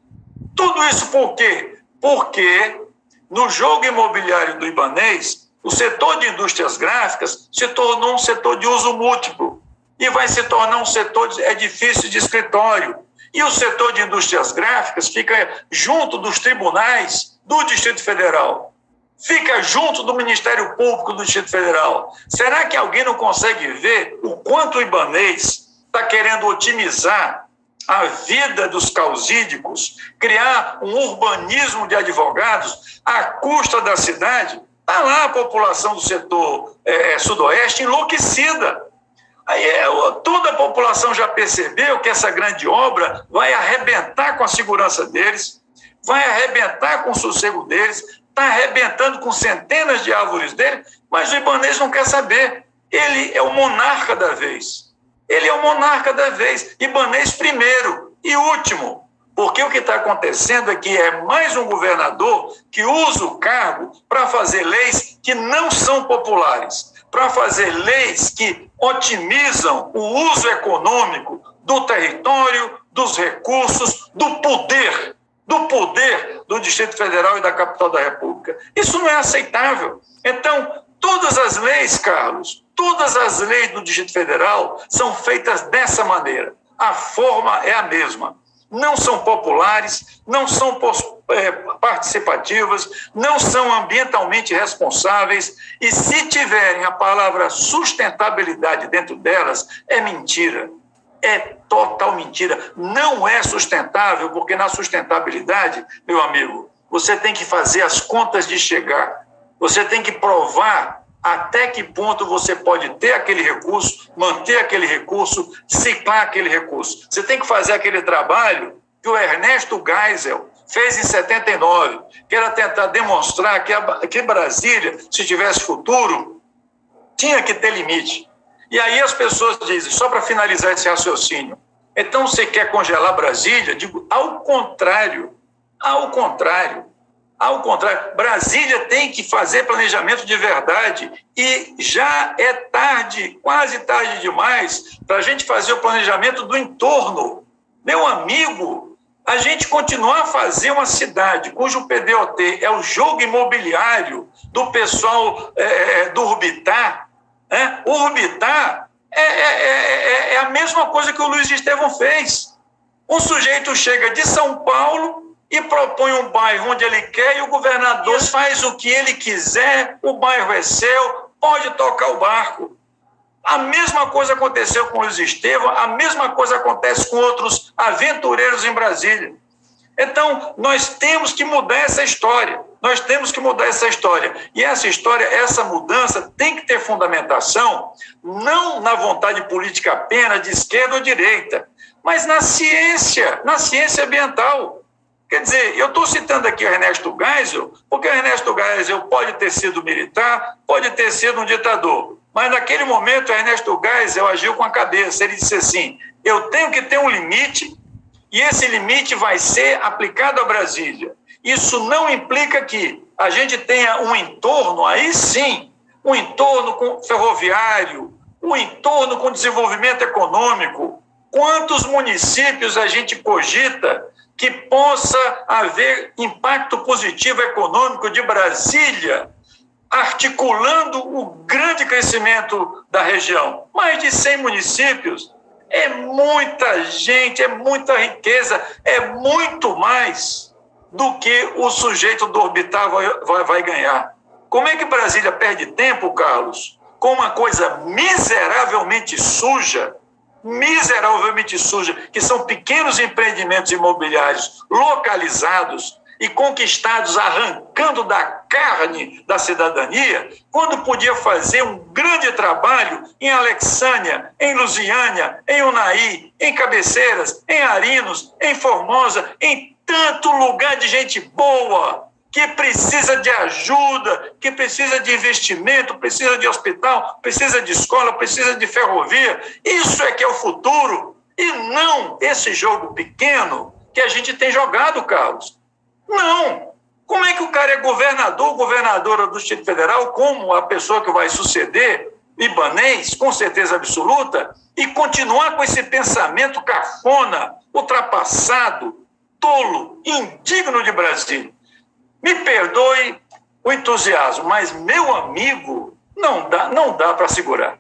Tudo isso por quê? Porque no jogo imobiliário do Ibanez, o setor de indústrias gráficas se tornou um setor de uso múltiplo e vai se tornar um setor de edifício de escritório. E o setor de indústrias gráficas fica junto dos tribunais do Distrito Federal, fica junto do Ministério Público do Distrito Federal. Será que alguém não consegue ver o quanto o Ibanez está querendo otimizar a vida dos causídicos, criar um urbanismo de advogados à custa da cidade? Está lá a população do setor sudoeste enlouquecida. Aí toda a população já percebeu que essa grande obra vai arrebentar com a segurança deles, vai arrebentar com o sossego deles, está arrebentando com centenas de árvores dele, mas o Ibanez não quer saber. Ele é o monarca da vez. Ele é o monarca da vez. Ibanez primeiro e último. Porque o que está acontecendo é que é mais um governador que usa o cargo para fazer leis que não são populares, para fazer leis que otimizam o uso econômico do território, dos recursos, do poder do Distrito Federal e da capital da República. Isso não é aceitável. Então, todas as leis, Carlos, todas as leis do Distrito Federal são feitas dessa maneira. A forma é a mesma. Não são populares, não são participativas, não são ambientalmente responsáveis e, se tiverem a palavra sustentabilidade dentro delas, é mentira. É total mentira. Não é sustentável, porque na sustentabilidade, meu amigo, você tem que fazer as contas de chegar. Você tem que provar até que ponto você pode ter aquele recurso, manter aquele recurso, ciclar aquele recurso. Você tem que fazer aquele trabalho que o Ernesto Geisel fez em 79, que era tentar demonstrar que Brasília, se tivesse futuro, tinha que ter limite. E aí as pessoas dizem, só para finalizar esse raciocínio, então você quer congelar Brasília? Digo, ao contrário. Brasília tem que fazer planejamento de verdade e já é tarde, quase tarde demais, para a gente fazer o planejamento do entorno. Meu amigo, a gente continuar a fazer uma cidade cujo PDOT é o jogo imobiliário do pessoal do Urbitar, né? O Urbitar é a mesma coisa que o Luiz Estevão fez. Um sujeito chega de São Paulo e propõe um bairro onde ele quer e o governador faz o que ele quiser, o bairro é seu, pode tocar o barco. A mesma coisa aconteceu com o Luiz Estevão, a mesma coisa acontece com outros aventureiros em Brasília. Então, nós temos que mudar essa história. Nós temos que mudar essa história. E essa história, essa mudança tem que ter fundamentação não na vontade política apenas de esquerda ou direita, mas na ciência ambiental. Quer dizer, eu estou citando aqui o Ernesto Geisel, porque o Ernesto Geisel pode ter sido militar, pode ter sido um ditador, mas naquele momento o Ernesto Geisel agiu com a cabeça. Ele disse assim, eu tenho que ter um limite e esse limite vai ser aplicado a Brasília. Isso não implica que a gente tenha um entorno, aí sim, um entorno com ferroviário, um entorno com desenvolvimento econômico. Quantos municípios a gente cogita que possa haver impacto positivo econômico de Brasília, articulando o grande crescimento da região? Mais de 100 municípios. É muita gente, é muita riqueza, é muito mais do que o sujeito do orbital vai ganhar. Como é que Brasília perde tempo, Carlos, com uma coisa miseravelmente suja, que são pequenos empreendimentos imobiliários localizados e conquistados arrancando da carne da cidadania, quando podia fazer um grande trabalho em Alexânia, em Lusiânia, em Unai, em Cabeceiras, em Arinos, em Formosa, em tanto lugar de gente boa, que precisa de ajuda, que precisa de investimento, precisa de hospital, precisa de escola, precisa de ferrovia. Isso é que é o futuro, e não esse jogo pequeno que a gente tem jogado, Carlos. Não! Como é que o cara é governador, governadora do Distrito Federal, como a pessoa que vai suceder, Ibanez, com certeza absoluta, e continuar com esse pensamento cafona, ultrapassado, tolo, indigno de Brasília? Me perdoe o entusiasmo, mas, meu amigo, não dá para segurar.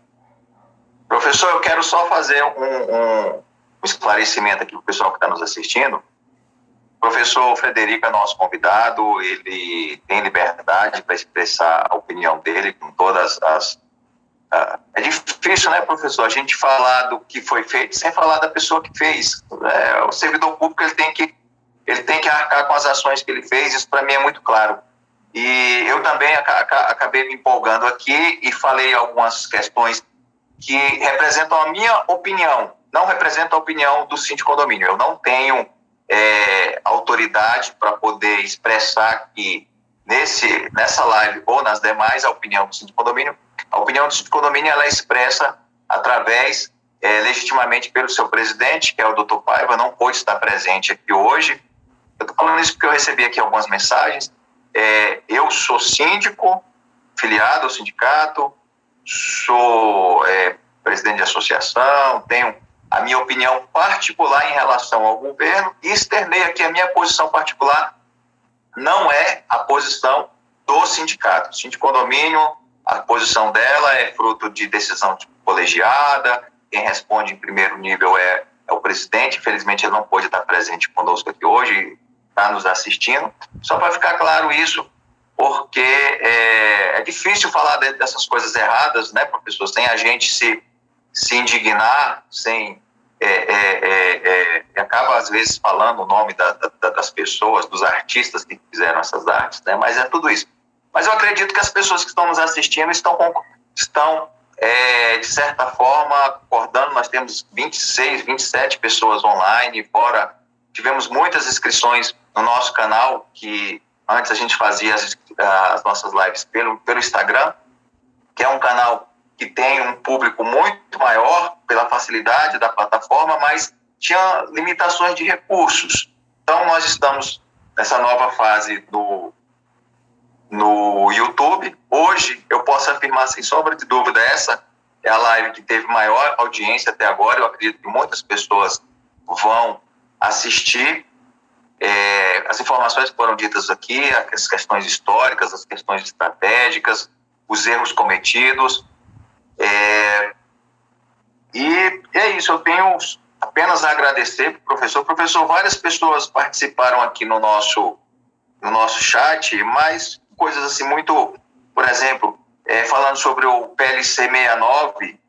Professor, eu quero só fazer um esclarecimento aqui para o pessoal que está nos assistindo. O professor Frederico é nosso convidado, ele tem liberdade para expressar a opinião dele com todas as... É difícil, né, professor, a gente falar do que foi feito sem falar da pessoa que fez. O servidor público ele tem que arcar com as ações que ele fez, isso para mim é muito claro. E eu também acabei me empolgando aqui e falei algumas questões que representam a minha opinião, não representam a opinião do síndico condomínio. Eu não tenho autoridade para poder expressar que nessa live ou nas demais a opinião do síndico condomínio. A opinião do síndico condomínio ela é expressa através, legitimamente, pelo seu presidente, que é o Dr. Paiva, não pôde estar presente aqui hoje. Eu estou falando isso porque eu recebi aqui algumas mensagens. Eu sou síndico, filiado ao sindicato, sou presidente de associação, tenho a minha opinião particular em relação ao governo e externei aqui a minha posição particular, não é a posição do sindicato. O síndico condomínio, a posição dela é fruto de decisão colegiada, quem responde em primeiro nível é o presidente, infelizmente ele não pôde estar presente conosco aqui hoje, está nos assistindo. Só para ficar claro isso, porque é difícil falar dessas coisas erradas, né, professor, sem a gente se indignar, sem acaba às vezes falando o nome das pessoas, dos artistas que fizeram essas artes, né, mas é tudo isso. Mas eu acredito que as pessoas que estão nos assistindo estão de certa forma, concordando. Nós temos 26, 27 pessoas online, fora tivemos muitas inscrições no nosso canal, que antes a gente fazia as nossas lives pelo Instagram, que é um canal que tem um público muito maior pela facilidade da plataforma, mas tinha limitações de recursos. Então, nós estamos nessa nova fase no YouTube. Hoje, eu posso afirmar, sem sombra de dúvida, essa é a live que teve maior audiência até agora. Eu acredito que muitas pessoas vão assistir. As informações que foram ditas aqui, as questões históricas, as questões estratégicas, os erros cometidos. E é isso, eu tenho apenas agradecer para o professor. Professor, várias pessoas participaram aqui no nosso chat, mas coisas assim muito, por exemplo, falando sobre o PLC 69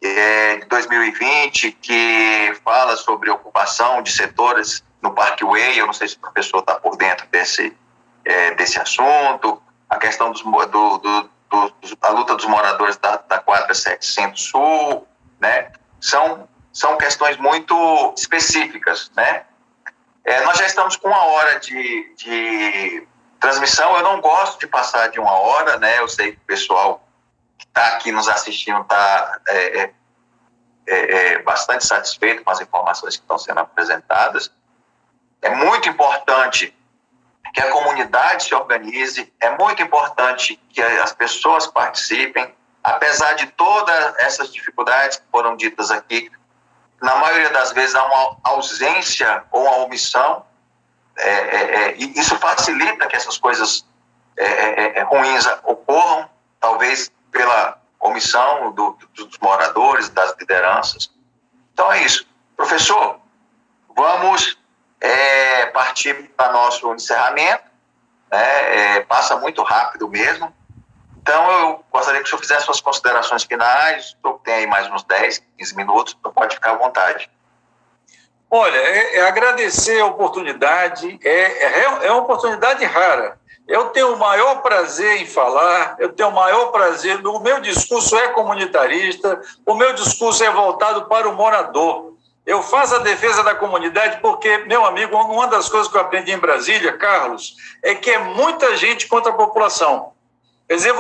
de 2020, que fala sobre ocupação de setores no Parkway. Eu não sei se o professor está por dentro desse assunto, a questão da luta dos moradores da quadra 700 Sul, né? São questões muito específicas, né? Nós já estamos com 1 hora de transmissão. Eu não gosto de passar de 1 hora, né? Eu sei que o pessoal que está aqui nos assistindo está bastante satisfeito com as informações que estão sendo apresentadas. É muito importante que a comunidade se organize, é muito importante que as pessoas participem, apesar de todas essas dificuldades que foram ditas aqui. Na maioria das vezes há uma ausência ou uma omissão, e isso facilita que essas coisas ruins ocorram, talvez pela omissão dos moradores, das lideranças. Então é isso. Professor, vamos partir para nosso encerramento, né? Passa muito rápido mesmo. Então, eu gostaria que o senhor fizesse suas considerações finais. O senhor tem aí mais uns 10, 15 minutos, então pode ficar à vontade. Olha, agradecer a oportunidade, é uma oportunidade rara. Eu tenho o maior prazer em falar, eu tenho o maior prazer, o meu discurso é comunitarista, o meu discurso é voltado para o morador. Eu faço a defesa da comunidade porque, meu amigo, uma das coisas que eu aprendi em Brasília, Carlos, é que é muita gente contra a população. Quer dizer,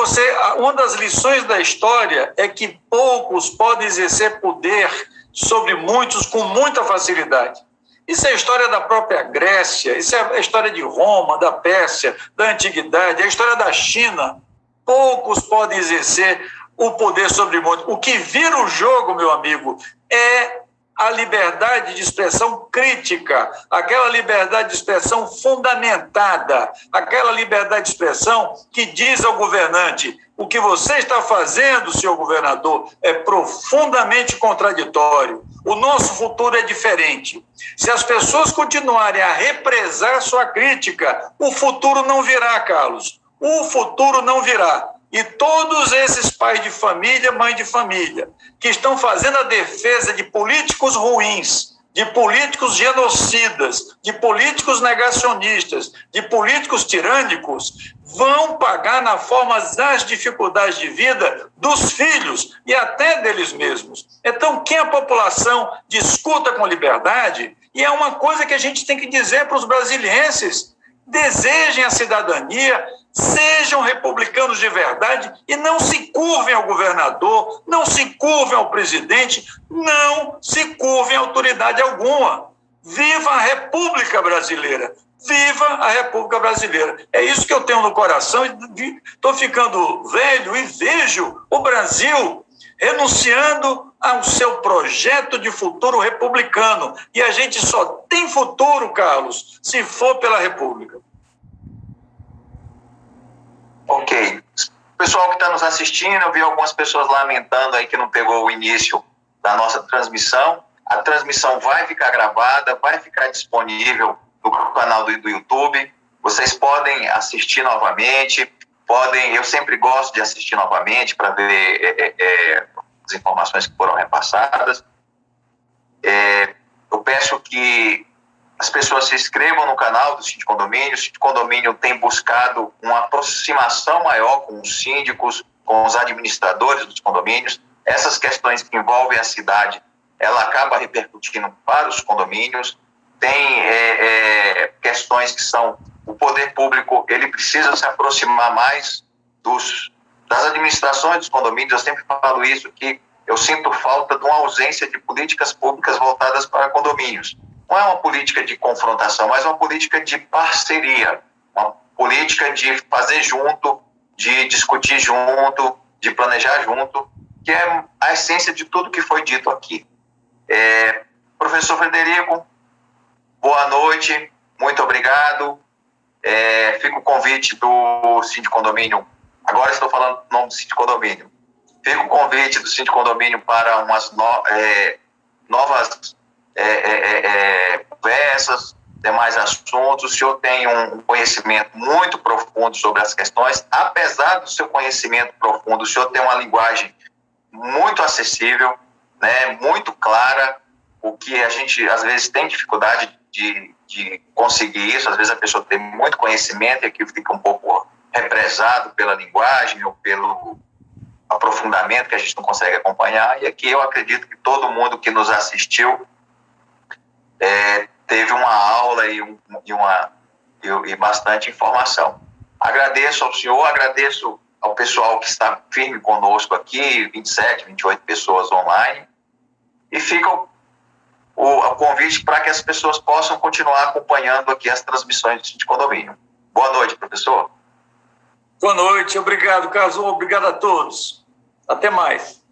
uma das lições da história é que poucos podem exercer poder sobre muitos com muita facilidade. Isso é a história da própria Grécia, isso é a história de Roma, da Pérsia, da Antiguidade, é a história da China. Poucos podem exercer o poder sobre muitos. O que vira o jogo, meu amigo, é a liberdade de expressão crítica, aquela liberdade de expressão fundamentada, aquela liberdade de expressão que diz ao governante: o que você está fazendo, senhor governador, é profundamente contraditório. O nosso futuro é diferente. Se as pessoas continuarem a represar sua crítica, o futuro não virá, Carlos. O futuro não virá. E todos esses pais de família, mãe de família, que estão fazendo a defesa de políticos ruins, de políticos genocidas, de políticos negacionistas, de políticos tirânicos, vão pagar na forma das dificuldades de vida dos filhos e até deles mesmos. Então, que a população discuta com liberdade, e é uma coisa que a gente tem que dizer para os brasilienses: desejem a cidadania, sejam republicanos de verdade e não se curvem ao governador, não se curvem ao presidente, não se curvem a autoridade alguma. Viva a República Brasileira! Viva a República Brasileira! É isso que eu tenho no coração. Estou ficando velho e vejo o Brasil renunciando ao seu projeto de futuro republicano. E a gente só tem futuro, Carlos, se for pela República. Ok. Pessoal que está nos assistindo, eu vi algumas pessoas lamentando aí que não pegou o início da nossa transmissão. A transmissão vai ficar gravada, vai ficar disponível no canal do YouTube. Vocês podem assistir novamente, eu sempre gosto de assistir novamente para ver as informações que foram repassadas. Eu peço que as pessoas se inscrevam no canal do Síndico Condomínio. O Síndico Condomínio tem buscado uma aproximação maior com os síndicos, com os administradores dos condomínios. Essas questões que envolvem a cidade, ela acaba repercutindo para os condomínios. Tem questões que são... O poder público, ele precisa se aproximar mais das administrações dos condomínios. Eu sempre falo isso, que eu sinto falta de uma ausência de políticas públicas voltadas para condomínios. Não é uma política de confrontação, mas uma política de parceria, uma política de fazer junto, de discutir junto, de planejar junto, que é a essência de tudo que foi dito aqui. Professor Frederico, boa noite, muito obrigado. Fica o convite do Síndico Condomínio, agora estou falando o nome do Síndico Condomínio, fica o convite do Síndico Condomínio para umas novas conversas, demais assuntos. O senhor tem um conhecimento muito profundo sobre as questões. Apesar do seu conhecimento profundo, o senhor tem uma linguagem muito acessível, né, muito clara, o que a gente às vezes tem dificuldade de conseguir isso. Às vezes a pessoa tem muito conhecimento e aqui fica um pouco represado pela linguagem ou pelo aprofundamento que a gente não consegue acompanhar. E aqui eu acredito que todo mundo que nos assistiu teve uma aula e bastante informação. Agradeço ao senhor, agradeço ao pessoal que está firme conosco aqui, 27, 28 pessoas online, e fica o convite para que as pessoas possam continuar acompanhando aqui as transmissões de condomínio. Boa noite, professor. Boa noite, obrigado, Caso, obrigado a todos. Até mais.